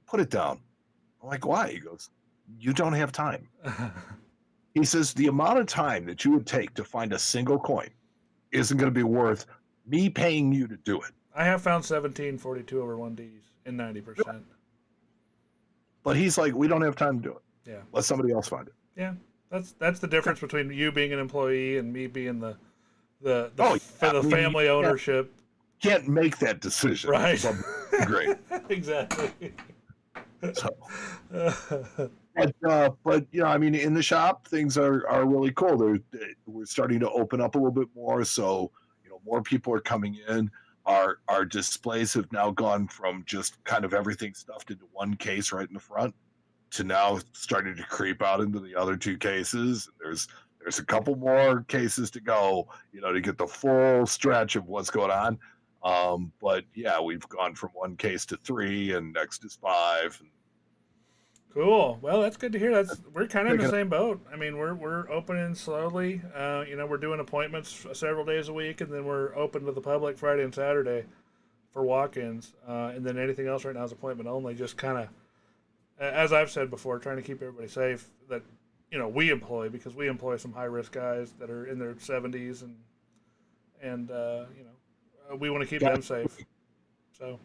put it down." I'm like, "Why?" He goes, "You don't have time." He says, "The amount of time that you would take to find a single coin isn't going to be worth me paying you to do it." I have found 17 42 over 1Ds in 90%. But he's like, "We don't have time to do it. Yeah. Let somebody else find it." Yeah. That's the difference between you being an employee and me being the family ownership. Can't make that decision. Right. Great. Exactly. So, but in the shop things are really cool. We're starting to open up a little bit more, so more people are coming in. Our displays have now gone from just kind of everything stuffed into one case right in the front to now starting to creep out into the other two cases. There's a couple more cases to go, to get the full stretch of what's going on. But yeah, we've gone from one case to 3, and next is 5. Cool. Well, that's good to hear. We're kind of in the same boat. I mean, we're opening slowly. We're doing appointments several days a week, and then we're open to the public Friday and Saturday for walk-ins. And then anything else right now is appointment only. Just kind of, as I've said before, trying to keep everybody safe. That we employ, because we employ some high-risk guys that are in their 70s, and we want to keep them safe. So.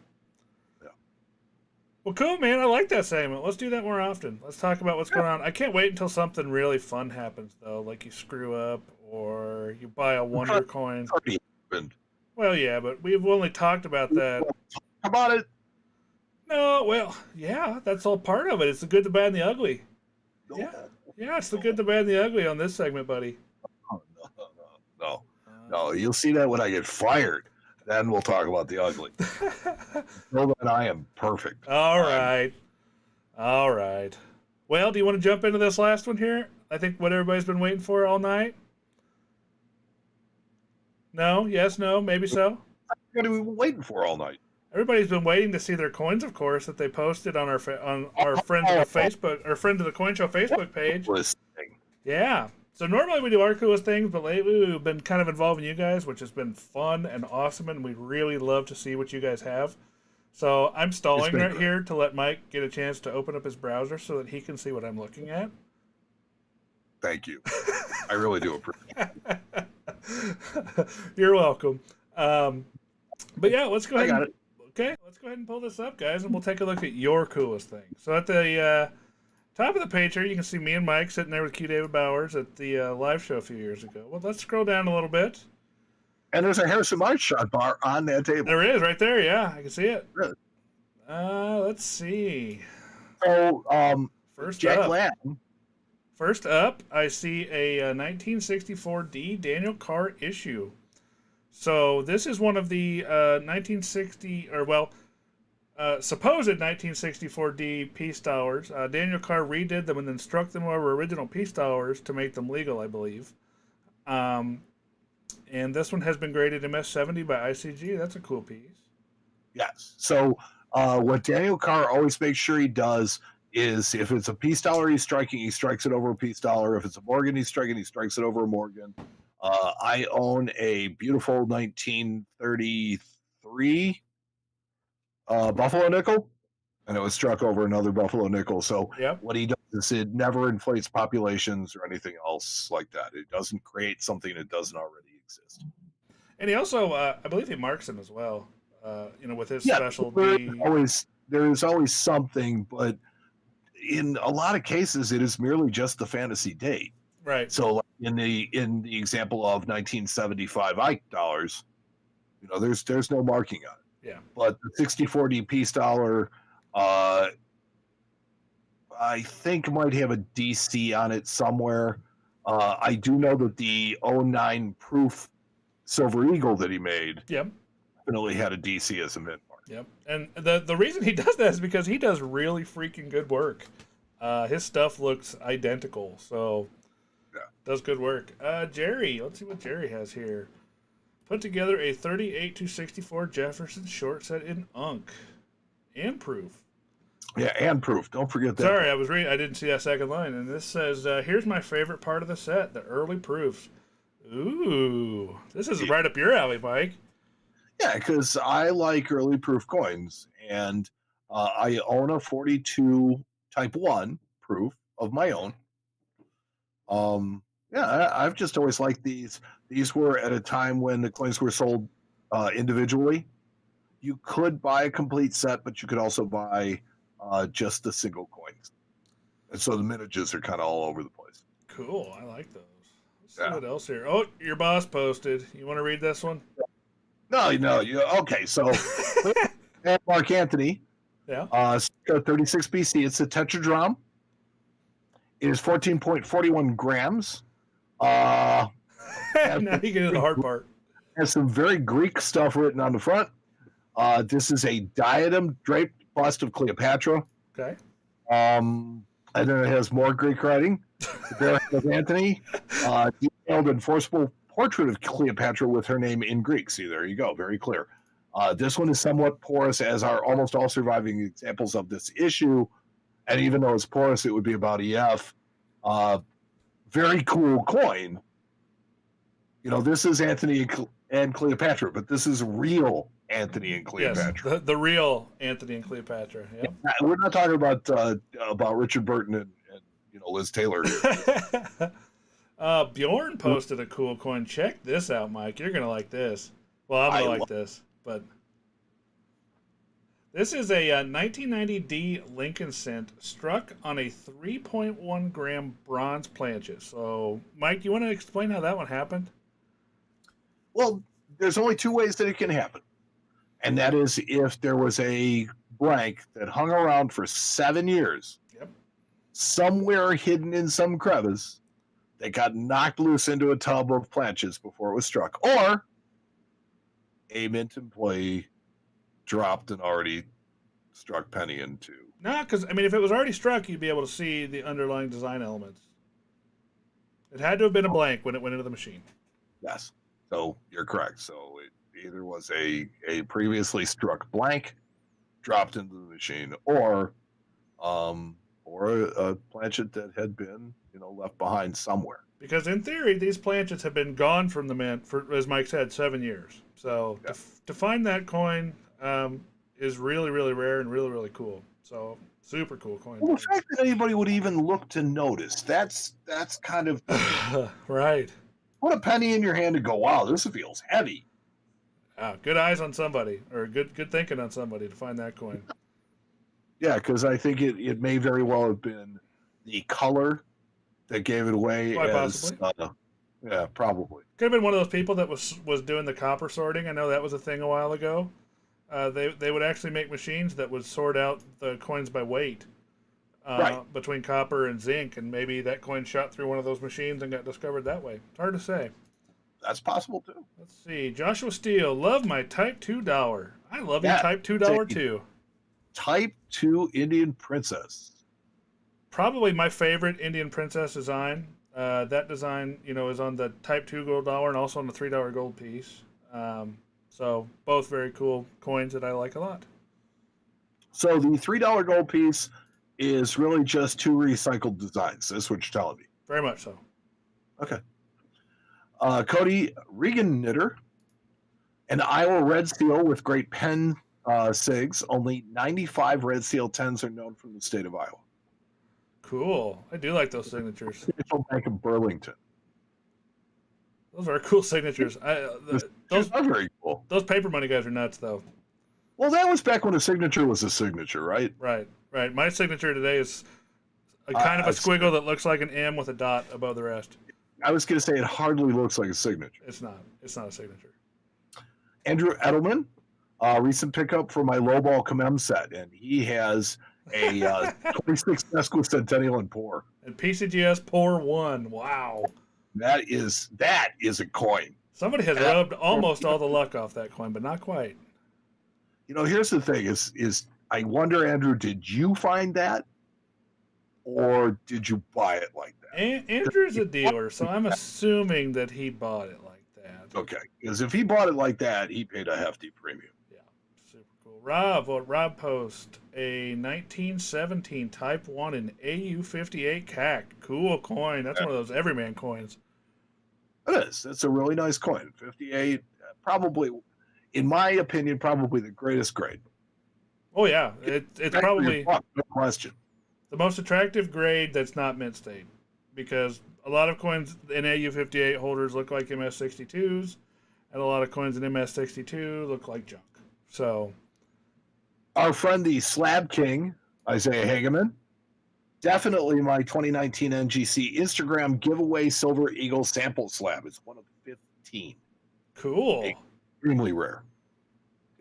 Well, cool, man. I like that segment. Let's do that more often. Let's talk about what's going on. I can't wait until something really fun happens, though, like you screw up or you buy a Wonder Coin. Well, yeah, but we've only talked about that. How about it? No, well, yeah, that's all part of it. It's the good, the bad, and the ugly. Yeah, it's the good, the bad, and the ugly on this segment, buddy. No. You'll see that when I get fired. Then we'll talk about the ugly. Well, then I am perfect. All right. Well, do you want to jump into this last one here? I think what everybody's been waiting for all night. No? Yes? No? Maybe so? What have we been waiting for all night? Everybody's been waiting to see their coins, of course, that they posted on our friend of the Facebook or friend of the Coin Show Facebook page. Yeah. So normally we do our coolest things, but lately we've been kind of involving you guys, which has been fun and awesome, and we really love to see what you guys have. So I'm stalling right here to let Mike get a chance to open up his browser so that he can see what I'm looking at. Thank you. I really do appreciate it. You're welcome. But yeah, let's go ahead. Let's go ahead and pull this up, guys, and we'll take a look at your coolest thing. So at the top of the page here, you can see me and Mike sitting there with Q David Bowers at the live show a few years ago. Well, let's scroll down a little bit. And there's a Harrison March shot bar on that table. There is, right there. Yeah, I can see it. Really? Let's see. So, first Jack up, Lamb. First up, I see a 1964D Daniel Carr issue. So this is one of the 1960, supposed 1964D peace dollars. Daniel Carr redid them and then struck them over original peace dollars to make them legal, I believe. And this one has been graded MS-70 by ICG. That's a cool piece. Yes. So what Daniel Carr always makes sure he does is if it's a peace dollar he's striking, he strikes it over a peace dollar. If it's a Morgan he's striking, he strikes it over a Morgan. I own a beautiful 1933 Buffalo nickel, and it was struck over another Buffalo nickel. So What he does is it never inflates populations or anything else like that. It doesn't create something that doesn't already exist. And he also, I believe he marks them as well, with his special D. There is always something, but in a lot of cases, it is merely just the fantasy date. Right. So in the example of 1975 Ike dollars, there's no marking on it. Yeah. But the 64D peace dollar, I think might have a DC on it somewhere. I do know that the 09 proof Silver Eagle that he made definitely had a DC as a mint mark. Yep. And the reason he does that is because he does really freaking good work. His stuff looks identical. So Yeah. Does good work. Jerry, let's see what Jerry has here. Put together a 38-64 Jefferson short set in Unk and proof. Yeah, and proof. Don't forget that. Sorry, I was reading. I didn't see that second line. And this says, here's my favorite part of the set, the early proofs. Ooh, this is right up your alley, Mike. Yeah, because I like early proof coins, and I own a 42 Type 1 proof of my own. I've just always liked these. These were at a time when the coins were sold individually. You could buy a complete set, but you could also buy just the single coins. And so the miniatures are kind of all over the place. Cool, I like those. Let's see what else here. Oh, your boss posted. You want to read this one? No. Okay, so Mark Anthony. Yeah. 36 BC. It's a Tetradram. It is 14.41 grams. Now you get into the hard part. Has some very Greek stuff written on the front. This is a diadem draped bust of Cleopatra. Okay. And then it has more Greek writing. There of Anthony, detailed and forcible portrait of Cleopatra with her name in Greek. See, there you go. Very clear. This one is somewhat porous, as are almost all surviving examples of this issue. And even though it's porous, it would be about EF. Very cool coin. You know, this is Anthony and Cleopatra, but this is real Anthony and Cleopatra. Yes, the real Anthony and Cleopatra. Yep. Yeah, we're not talking about Richard Burton and Liz Taylor here. Bjorn posted a cool coin. Check this out, Mike. You're gonna like this. Well, I'm gonna like this, but this is a 1990D Lincoln cent struck on a 3.1 gram bronze planchet. So, Mike, you want to explain how that one happened? Well, there's only two ways that it can happen. And that is if there was a blank that hung around for 7 years, somewhere hidden in some crevice, that got knocked loose into a tub of planches before it was struck. Or a mint employee dropped an already struck penny into. No, because, I mean, if it was already struck, you'd be able to see the underlying design elements. It had to have been a blank when it went into the machine. Yes. So you're correct. So it either was a previously struck blank dropped into the machine, or a planchet that had been left behind somewhere. Because in theory, these planchets have been gone from the mint for, as Mike said, 7 years. So to find that coin is really, really rare and really, really cool. So super cool coin. Well, the fact that anybody would even look to notice, that's kind of right. Put a penny in your hand and go, wow, this feels heavy. Good eyes on somebody, or good thinking on somebody to find that coin. Yeah, because I think it may very well have been the color that gave it away. Possibly. Yeah, probably. Could have been one of those people that was doing the copper sorting. I know that was a thing a while ago. They would actually make machines that would sort out the coins by weight between copper and zinc, and maybe that coin shot through one of those machines and got discovered that way. It's hard to say. That's possible too. Let's see. Joshua Steele, love my Type $2. I love your Type $2 too. Type 2 Indian Princess. Probably my favorite Indian Princess design. That design, is on the Type 2 gold dollar and also on the $3 gold piece. So both very cool coins that I like a lot. So the $3 gold piece is really just two recycled designs. That's what you're telling me. Very much so. Okay. Cody Regan Knitter, an Iowa Red Seal with great pen SIGs. Only 95 Red Seal 10s are known from the state of Iowa. Cool. I do like those signatures. Central Bank of Burlington. Those are cool signatures. Those are very cool. Those paper money guys are nuts, though. Well, that was back when a signature was a signature, right? Right. My signature today is a kind of a squiggle that looks like an M with a dot above the rest. I was going to say it hardly looks like a signature. It's not. It's not a signature. Andrew Edelman, recent pickup for my lowball commem set, and he has a 26 Sesquicentennial and pour. And PCGS pour 1. Wow. That is a coin. Somebody has rubbed almost all the luck off that coin, but not quite. Here's the thing: is I wonder, Andrew, did you find that, or did you buy it like that? Andrew's a dealer, so I'm assuming that he bought it like that. Okay, because if he bought it like that, he paid a hefty premium. Yeah, super cool. Rob Post, a 1917 Type 1 in AU58 CAC. Cool coin. That's one of those everyman coins. It is. It's a really nice coin. 58, probably, in my opinion, probably the greatest grade. Oh, yeah. It's probably no question. the most attractive grade that's not mint state, because a lot of coins in AU58 holders look like MS62s, and a lot of coins in MS62 look like junk. So, our friend the Slab King, Isaiah Hageman, definitely my 2019 NGC Instagram giveaway Silver Eagle sample slab. It's one of 15. cool. Extremely rare.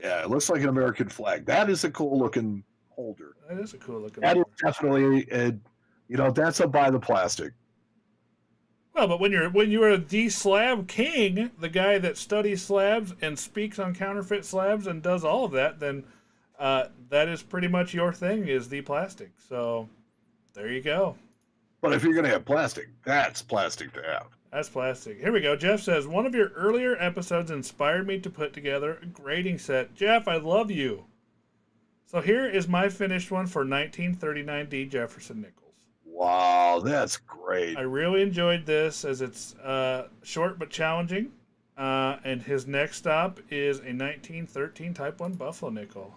Yeah, it looks like an American flag. That is a cool looking holder. That is a cool looking That is holder. definitely, that's a buy the plastic. Well, but when you're the slab king, the guy that studies slabs and speaks on counterfeit slabs and does all of that, then that is pretty much your thing, is the plastic. So there you go. But if you're going to have plastic, that's plastic to have. That's plastic. Here we go. Jeff says, one of your earlier episodes inspired me to put together a grading set. Jeff, I love you. So here is my finished one for 1939 D Jefferson nickels. Wow, that's great. I really enjoyed this, as it's short but challenging. And his next stop is a 1913 Type 1 Buffalo nickel.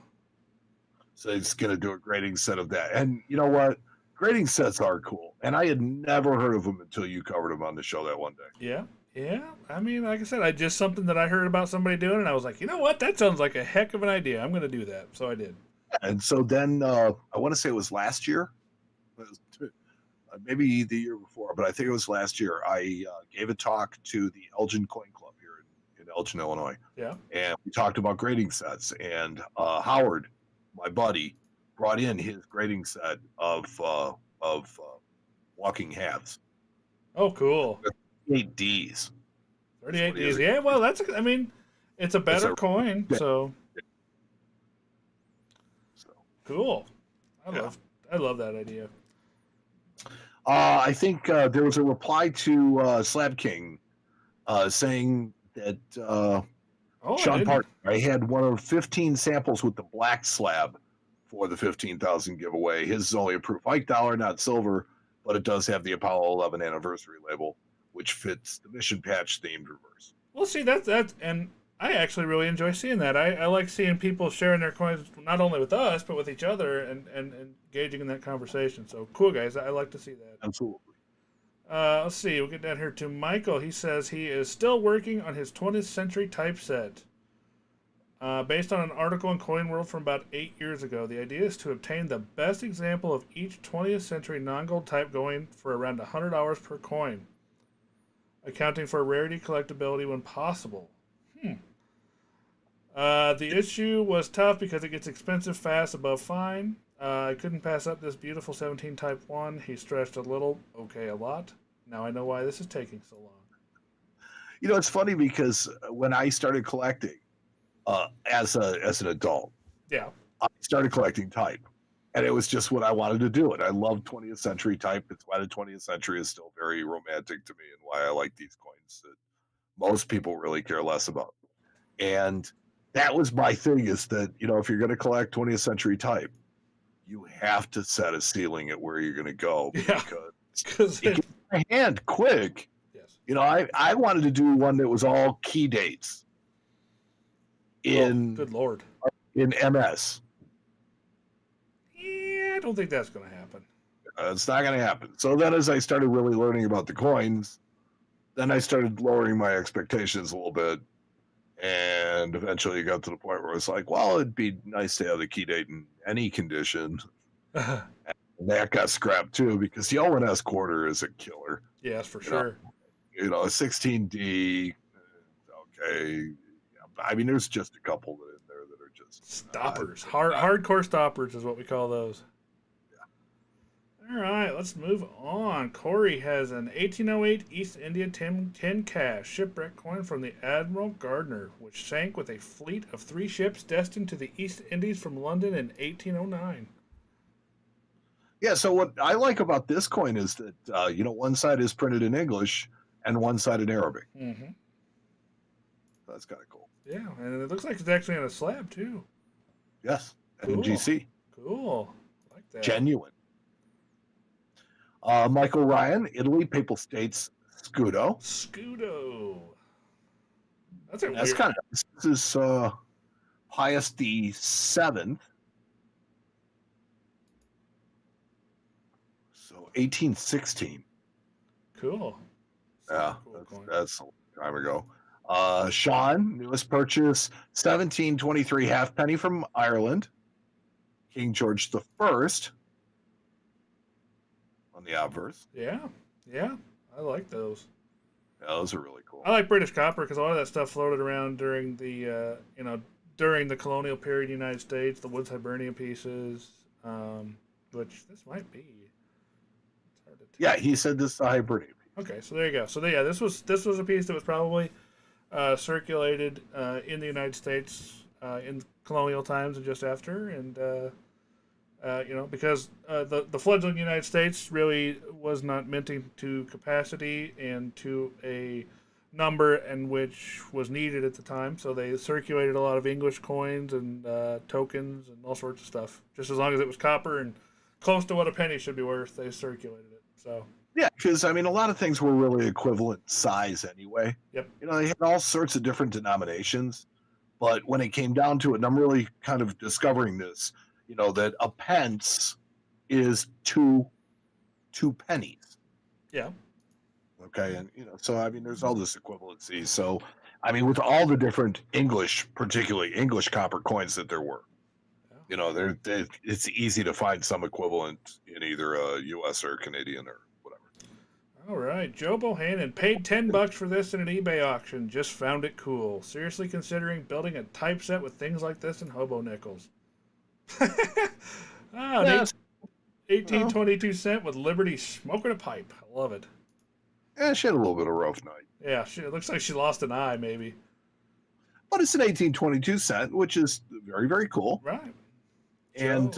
So he's going to do a grading set of that. And you know what? Grading sets are cool. And I had never heard of them until you covered them on the show that one day. Yeah. Yeah. I mean, like I said, I just something that I heard about somebody doing, and I was like, you know what? That sounds like a heck of an idea. I'm going to do that. So I did. And so then I want to say it was last year. It was maybe the year before, but I think it was last year. I gave a talk to the Elgin Coin Club here in Elgin, Illinois. Yeah. And we talked about grading sets. And Howard, my buddy, brought in his grading set of walking halves. Oh, cool. 8 Ds. 38 Ds. Yeah, well, I mean, it's a better coin, so. Cool. I love that idea. I think there was a reply to Slab King saying that Sean Parker, I had one of 15 samples with the black slab for the 15,000 giveaway. His is only a proof Ike dollar, not silver, but it does have the Apollo 11 anniversary label, which fits the mission patch themed reverse. Well, see, that's and I actually really enjoy seeing that. I like seeing people sharing their coins not only with us, but with each other and engaging in that conversation. So cool, guys. I like to see that. Absolutely. Let's see. We'll get down here to Michael. He says he is still working on his 20th century typeset. Based on an article in Coin World from about 8 years ago, the idea is to obtain the best example of each 20th century non-gold type going for around $100 per coin, accounting for rarity collectability when possible. The issue was tough because it gets expensive fast above fine. I couldn't pass up this beautiful 17 Type 1. He stretched a little, okay, a lot. Now I know why this is taking so long. You know, it's funny because when I started collecting as an adult, Yeah. I started collecting type. And it was just what I wanted to do. And I love 20th century type. It's why the 20th century is still very romantic to me and why I like these coins that most people really care less about. And that was my thing, is that, you know, if you're going to collect 20th century type, you have to set a ceiling at where you're going to go, because it gets my hand quick. Yes. You know, I wanted to do one that was all key dates in good Lord, in MS. Yeah, I don't think that's going to happen. It's not going to happen. So then, as I started really learning about the coins, then I started lowering my expectations a little bit. And eventually it got to the point where it's like, well, it'd be nice to have the key date in any condition. And that got scrapped too, because the ONS quarter is a killer. Yes, for sure. You know, a 16D, okay. I mean, there's just a couple in there that are just stoppers. Hardcore stoppers is what we call those. Yeah. All right, let's move on. Corey has an 1808 East India 10 cash shipwreck coin from the Admiral Gardner, which sank with a fleet of 3 ships destined to the East Indies from London in 1809. Yeah, so what I like about this coin is that one side is printed in English and one side in Arabic. Mm-hmm. That's kind of cool. Yeah, and it looks like it's actually on a slab too. Yes, Cool. NGC, Cool. I like that. genuine. Michael Ryan, Italy, Papal States, Scudo. Scudo. That's a That's weird. kind of this is Pius the Seventh. So 1816. Cool. Yeah, Cool coin. that's a long time ago. Sean, newest purchase, 1723 halfpenny from Ireland. King George the First on the obverse. Yeah. Yeah. I like those. Yeah, those are really cool. I like British copper because a lot of that stuff floated around during the during the colonial period in the United States. The Woods Hibernia pieces, which this might be. It's hard to tell. Yeah, he said this is a hybrid. Okay, so there you go. So yeah, this was a piece that was probably circulated in the United States in colonial times and just after, and because the fledgling United States really was not minting to capacity and to a number and which was needed at the time, so they circulated a lot of English coins and tokens and all sorts of stuff. Just as long as it was copper and close to what a penny should be worth, they circulated it. So. Yeah, because I mean, a lot of things were really equivalent size anyway. Yep. They had all sorts of different denominations, but when it came down to it, and I'm really kind of discovering this, that a pence is two pennies. Yeah. Okay, and so I mean, there's all this equivalency. So, I mean, with all the different English, particularly English copper coins that there were, it's easy to find some equivalent in either U.S. or Canadian or. All right, Joe Bohannon paid $10 for this in an eBay auction. Just found it cool. Seriously considering building a typeset with things like this in hobo nickels. Yes. 18.22 with Liberty smoking a pipe. I love it. Yeah, she had a little bit of a rough night. Yeah, it looks like she lost an eye, maybe. But it's an 18.22, which is very, very cool. Right. And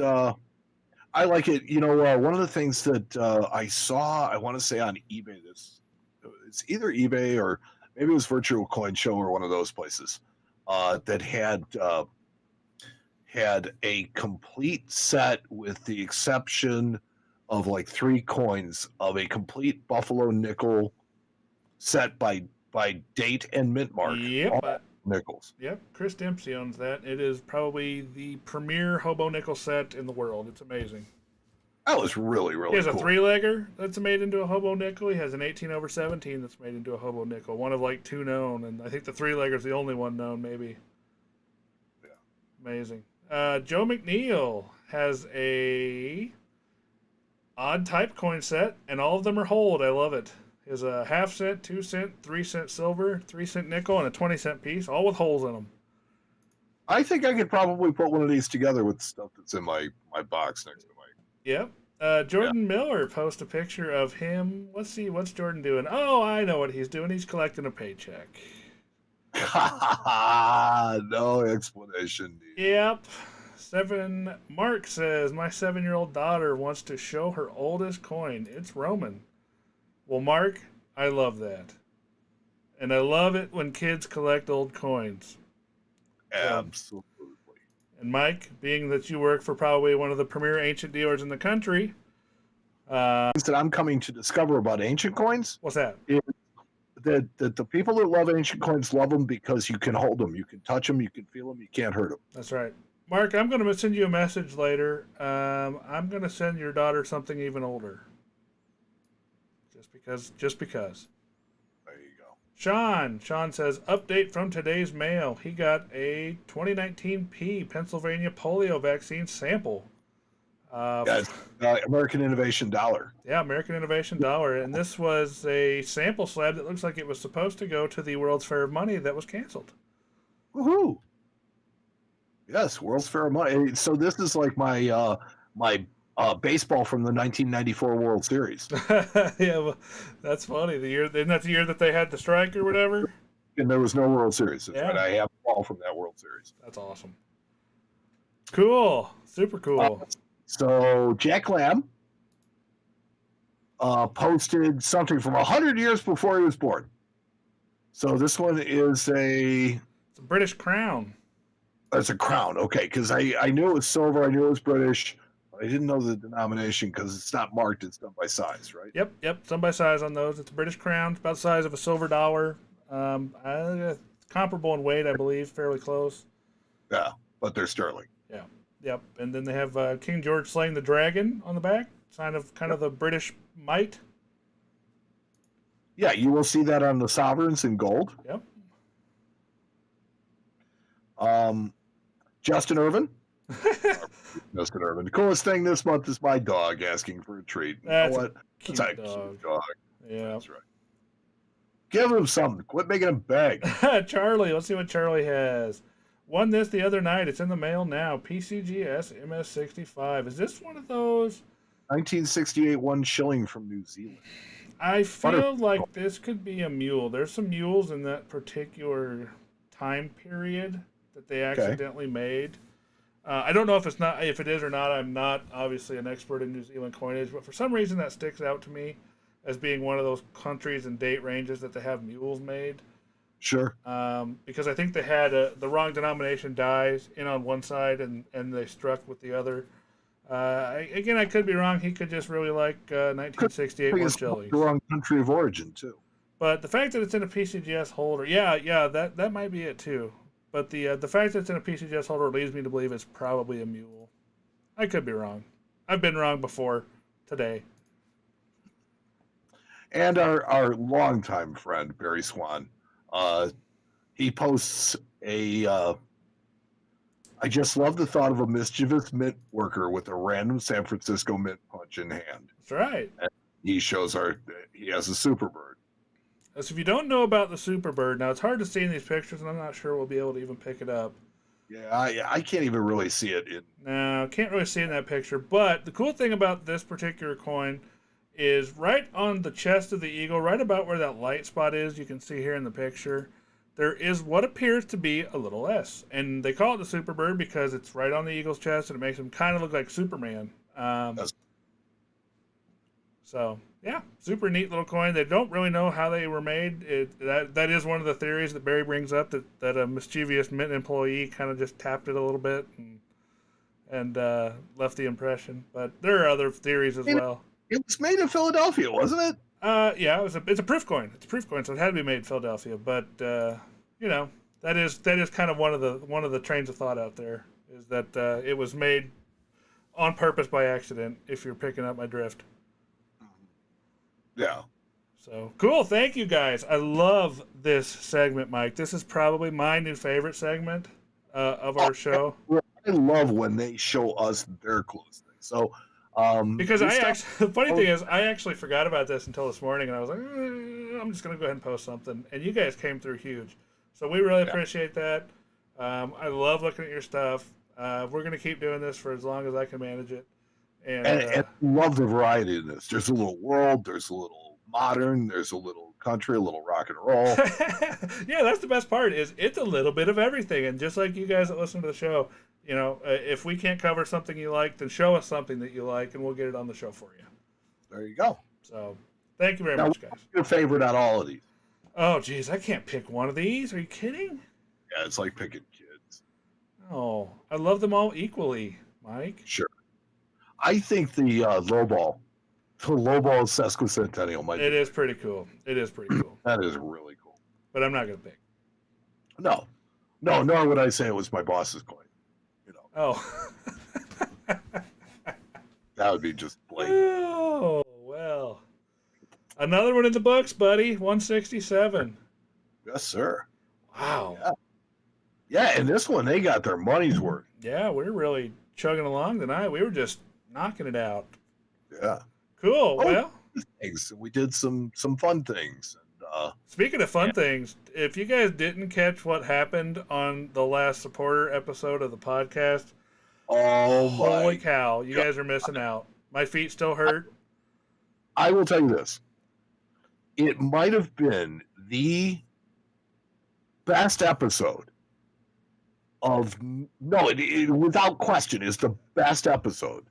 I like it. One of the things that I saw, I want to say on eBay, it's either eBay or maybe it was Virtual Coin Show or one of those places that had a complete set with the exception of like 3 coins of a complete Buffalo nickel set by date and mint mark. Yep. Nickels. Yep, Chris Dempsey owns that. It is probably the premier hobo nickel set in the world. It's amazing. That was really, really cool. He has a 3-legger that's made into a hobo nickel. He has an 18/17 that's made into a hobo nickel. One of like 2 known, and I think the 3-legger is the only one known, maybe. Yeah. Amazing. Joe McNeil has a odd type coin set, and all of them are hold. I love it. Is a 1/2 cent, 2 cent, 3 cent silver, 3 cent nickel, and a 20-cent piece, all with holes in them. I think I could probably put one of these together with the stuff that's in my box next to my. Yep. Jordan Miller posts a picture of him. Let's see, what's Jordan doing? Oh, I know what he's doing. He's collecting a paycheck. No explanation. Yep. Mark says, my 7-year-old daughter wants to show her oldest coin. It's Roman. Well, Mark, I love that. And I love it when kids collect old coins. Absolutely. And Mike, being that you work for probably one of the premier ancient dealers in the country. Things that I'm coming to discover about ancient coins. What's that? Is that the people that love ancient coins love them because you can hold them, you can touch them, you can feel them, you can't hurt them. That's right. Mark, I'm going to send you a message later. I'm going to send your daughter something even older. Just because. There you go. Sean says, update from today's mail. He got a 2019 Pennsylvania polio vaccine sample. American Innovation Dollar. Yeah, American Innovation Dollar. And this was a sample slab that looks like it was supposed to go to the World's Fair of Money that was canceled. Woohoo! Yes, World's Fair of Money. So this is like my baseball from the 1994 World Series. Yeah, well, that's funny. Isn't that the year that they had the strike or whatever? And there was no World Series. That's yeah. right. I have a ball from that World Series. That's awesome. Cool. Super cool. So Jack Lamb, posted something from 100 years before he was born. So this one is It's a British crown. It's a crown, okay, because I knew it was silver, I knew it was British. I didn't know the denomination because it's not marked, it's done by size, right? Yep, some by size on those. It's a British crown, it's about the size of a silver dollar. Comparable in weight, I believe, fairly close. Yeah, but they're sterling. Yeah, yep. And then they have King George slaying the dragon on the back, sign of kind of the British might. Yeah, you will see that on the sovereigns in gold. Yep. Justin Irvin. Justin Irvin. The coolest thing this month is my dog asking for a treat. You know what? Cute That's a dog. cute dog. Yeah. That's right. Give him something. Quit making him beg. Charlie, let's see what Charlie has. Won this the other night. It's in the mail now. PCGS MS65. Is this one of those? 1968 1 shilling from New Zealand. I feel like this could be a mule. There's some mules in that particular time period that they accidentally made. I don't know if it is or not. I'm not obviously an expert in New Zealand coinage, but for some reason that sticks out to me as being one of those countries and date ranges that they have mules made. Sure. Because I think they had the wrong denomination dies in on one side and they struck with the other. Again, I could be wrong. He could just really like 1968 one chili. The wrong country of origin too. But the fact that it's in a PCGS holder, yeah, that might be it too. But the fact that it's in a PCGS holder leads me to believe it's probably a mule. I could be wrong. I've been wrong before today. And our longtime friend Barry Swan, he posts a. I just love the thought of a mischievous mint worker with a random San Francisco mint punch in hand. That's right. And he shows he has a Superbird. So if you don't know about the Superbird, now it's hard to see in these pictures, and I'm not sure we'll be able to even pick it up. Yeah, I can't even really see it. No, can't really see it in that picture. But the cool thing about this particular coin is right on the chest of the eagle, right about where that light spot is, you can see here in the picture, there is what appears to be a little S. And they call it the Superbird because it's right on the eagle's chest, and it makes him kind of look like Superman. So, yeah, super neat little coin. They don't really know how they were made. That is one of the theories that Barry brings up, that a mischievous mint employee kind of just tapped it a little bit and left the impression. But there are other theories as well. It was made in Philadelphia, wasn't it? Yeah, it's a proof coin. It's a proof coin, so it had to be made in Philadelphia. But that is kind of one of the trains of thought out there, is that it was made on purpose by accident. If you're picking up my drift. Yeah. So cool. Thank you guys. I love this segment, Mike. This is probably my new favorite segment of our show. I love when they show us their coolest things. So. Because the funny thing is, I actually forgot about this until this morning, and I was like, I'm just going to go ahead and post something. And you guys came through huge. So we really appreciate that. I love looking at your stuff. We're going to keep doing this for as long as I can manage it. And love the variety in this. There's a little world, there's a little modern, there's a little country, a little rock and roll. Yeah, that's the best part, is it's a little bit of everything. And just like you guys that listen to the show, if we can't cover something you like, then show us something that you like, and we'll get it on the show for you. There you go. So, thank you very much, guys. What's your favorite out of all of these? Oh, geez, I can't pick one of these. Are you kidding? Yeah, it's like picking kids. Oh, I love them all equally, Mike. Sure. I think the lowball sesquicentennial might. It is pretty cool. It is pretty cool. That is really cool. But I'm not going to pick. No, nor would I say it was my boss's coin. Oh. That would be just blatant. Oh, well. Another one in the books, buddy. 167. Yes, sir. Wow. Yeah, and this one, they got their money's worth. Yeah, we're really chugging along tonight. We were just knocking it out. Yeah. Cool. Well, things. We did some fun things. And, speaking of fun things, if you guys didn't catch what happened on the last supporter episode of the podcast, holy cow, you guys are missing out. My feet still hurt. I will tell you this. It might have been the best episode without question, is the best episode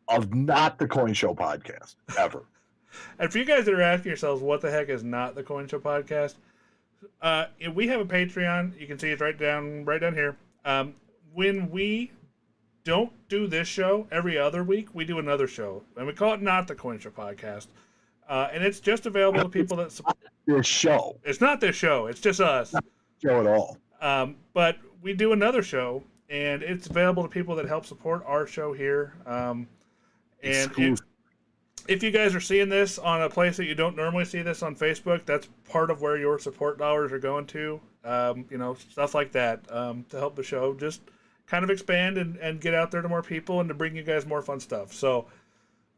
of not the Coin Show podcast ever. And for you guys that are asking yourselves, what the heck is not the Coin Show podcast? We have a Patreon. You can see it right down here. When we don't do this show every other week, we do another show, and we call it Not the Coin Show podcast. And it's just available to people that support this show. It's not this show. It's just us. Not show at all. But we do another show, and it's available to people that help support our show here. And if you guys are seeing this on a place that you don't normally see this on Facebook, that's part of where your support dollars are going to. Stuff like that to help the show just kind of expand and get out there to more people and to bring you guys more fun stuff. So,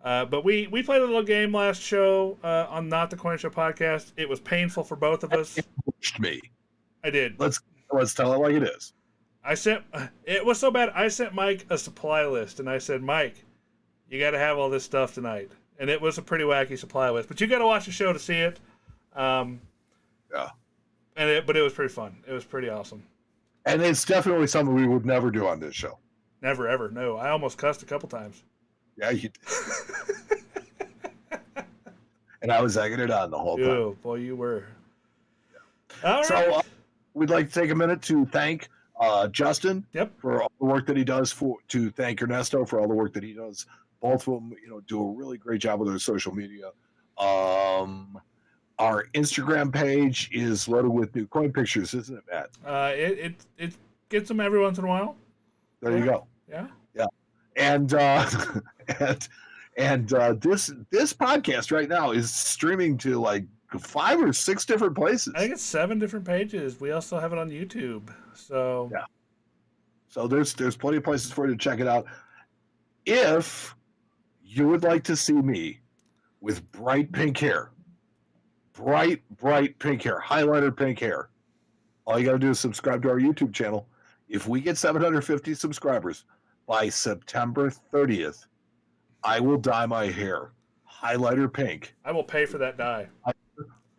but we played a little game last show on Not the Coin Show podcast. It was painful for both of us. It pushed me. I did. Let's tell it like it is. It was so bad. I sent Mike a supply list, and I said, Mike, you got to have all this stuff tonight. And it was a pretty wacky supply list, but you got to watch the show to see it. Yeah. But it was pretty fun. It was pretty awesome. And it's definitely something we would never do on this show. Never, ever. No, I almost cussed a couple times. Yeah, you did. And I was egging it on the whole time. Oh, boy, you were. Yeah. All right. So we'd like to take a minute to thank Justin for all the work that he does, to thank Ernesto for all the work that he does. Both of them, do a really great job with their social media. Our Instagram page is loaded with new coin pictures, isn't it, Matt? It gets them every once in a while. There you go. Yeah. Yeah. And this podcast right now is streaming to like 5 or 6 different places. I think it's 7 different pages. We also have it on YouTube. So yeah. So there's plenty of places for you to check it out. If you would like to see me with bright pink hair, bright pink hair, highlighter pink hair, all you got to do is subscribe to our YouTube channel. If we get 750 subscribers by September 30th, I will dye my hair highlighter pink. I will pay for that dye.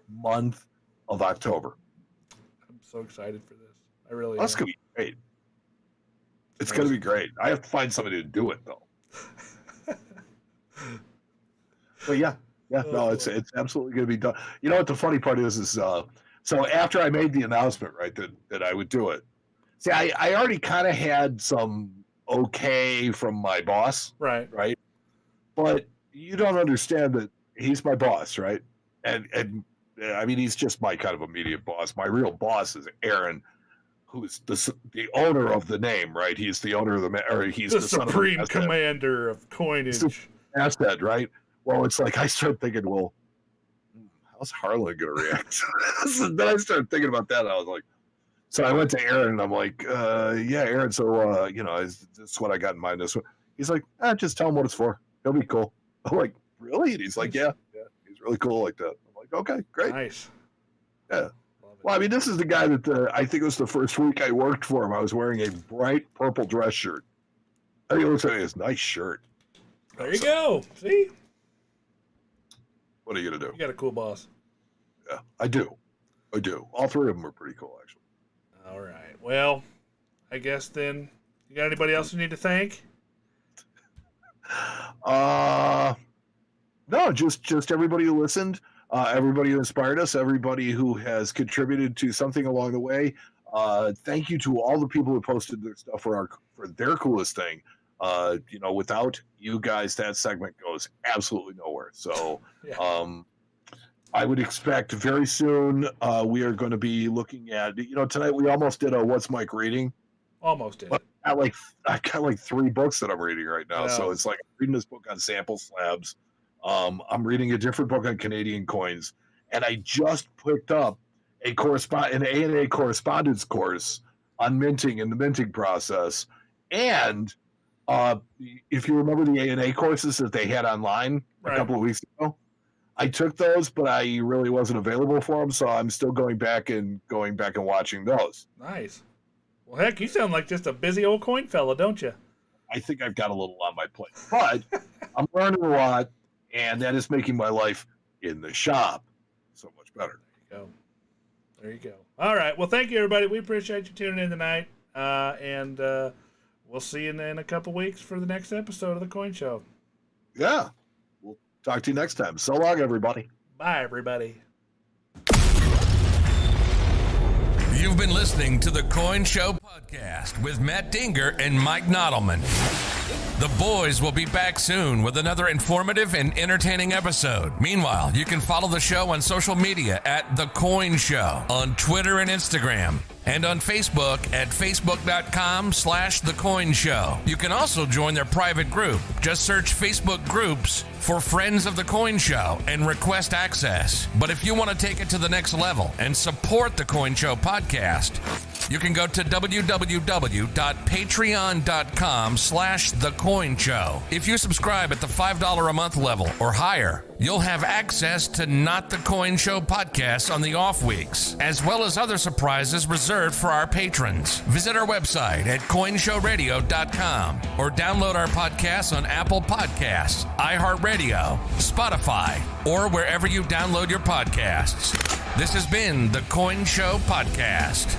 Month of October. I'm so excited for this. I really That's going to be great. It's going to be great. I have to find somebody to do it, though. But it's absolutely going to be done. You know what the funny part is so after I made the announcement, right, that I would do it. See, I already kind of had some okay from my boss, right, but you don't understand that he's my boss, right? And I mean, he's just my kind of immediate boss. My real boss is Aaron, who's the owner of the name, right? He's the owner of he's the supreme commander of coinage. Asset, right? Well, it's like I start thinking, well, how's Harlan going to react? Then I started thinking about that, and I was like, so I went to Aaron, and I'm like, yeah, Aaron, so, this is what I got in mind. This one. He's like, just tell him what it's for. He'll be cool. I'm like, really? And he's like, yeah, he's really cool like that. I'm like, okay, great. Nice. Yeah. Well, I mean, this is the guy that I think it was the first week I worked for him. I was wearing a bright purple dress shirt. And he looks at his nice shirt. There you go. See? What are you going to do? You got a cool boss. Yeah, I do. All 3 of them are pretty cool, actually. All right. Well, I guess then, you got anybody else you need to thank? No, just everybody who listened, everybody who inspired us, everybody who has contributed to something along the way. Thank you to all the people who posted their stuff for their coolest thing. Without you guys, that segment goes absolutely nowhere. So, I would expect very soon we are going to be looking at, tonight we almost did a What's Mike Reading? Almost did. I got like 3 books that I'm reading right now. So it's like I'm reading this book on sample slabs. I'm reading a different book on Canadian coins. And I just picked up an ANA correspondence course on minting and the minting process. And if you remember the ANA courses that they had online a couple of weeks ago, I took those, but I really wasn't available for them, so I'm still going back and watching those. Nice. Well, heck, you sound like just a busy old coin fella, don't you? I think I've got a little on my plate, but I'm learning a lot, and that is making my life in the shop so much better. There you go. All right. Well, thank you, everybody. We appreciate you tuning in tonight, and we'll see you in a couple weeks for the next episode of the Coin Show. Yeah. Talk to you next time. So long, everybody. Bye, everybody. You've been listening to the Coin Show podcast with Matt Dinger and Mike Nottleman. The boys will be back soon with another informative and entertaining episode. Meanwhile, you can follow the show on social media at The Coin Show on Twitter and Instagram, and on Facebook at facebook.com/The Coin Show. You can also join their private group. Just search Facebook groups for Friends of the Coin Show and request access. But if you want to take it to the next level and support the Coin Show podcast, you can go to www.patreon.com/The Coin Show. If you subscribe at the $5 a month level or higher, you'll have access to Not the Coin Show podcasts on the off weeks, as well as other surprises reserved for our patrons. Visit our website at coinshowradio.com or download our podcasts on Apple Podcasts, iHeartRadio, Spotify, or wherever you download your podcasts. This has been the Coin Show Podcast.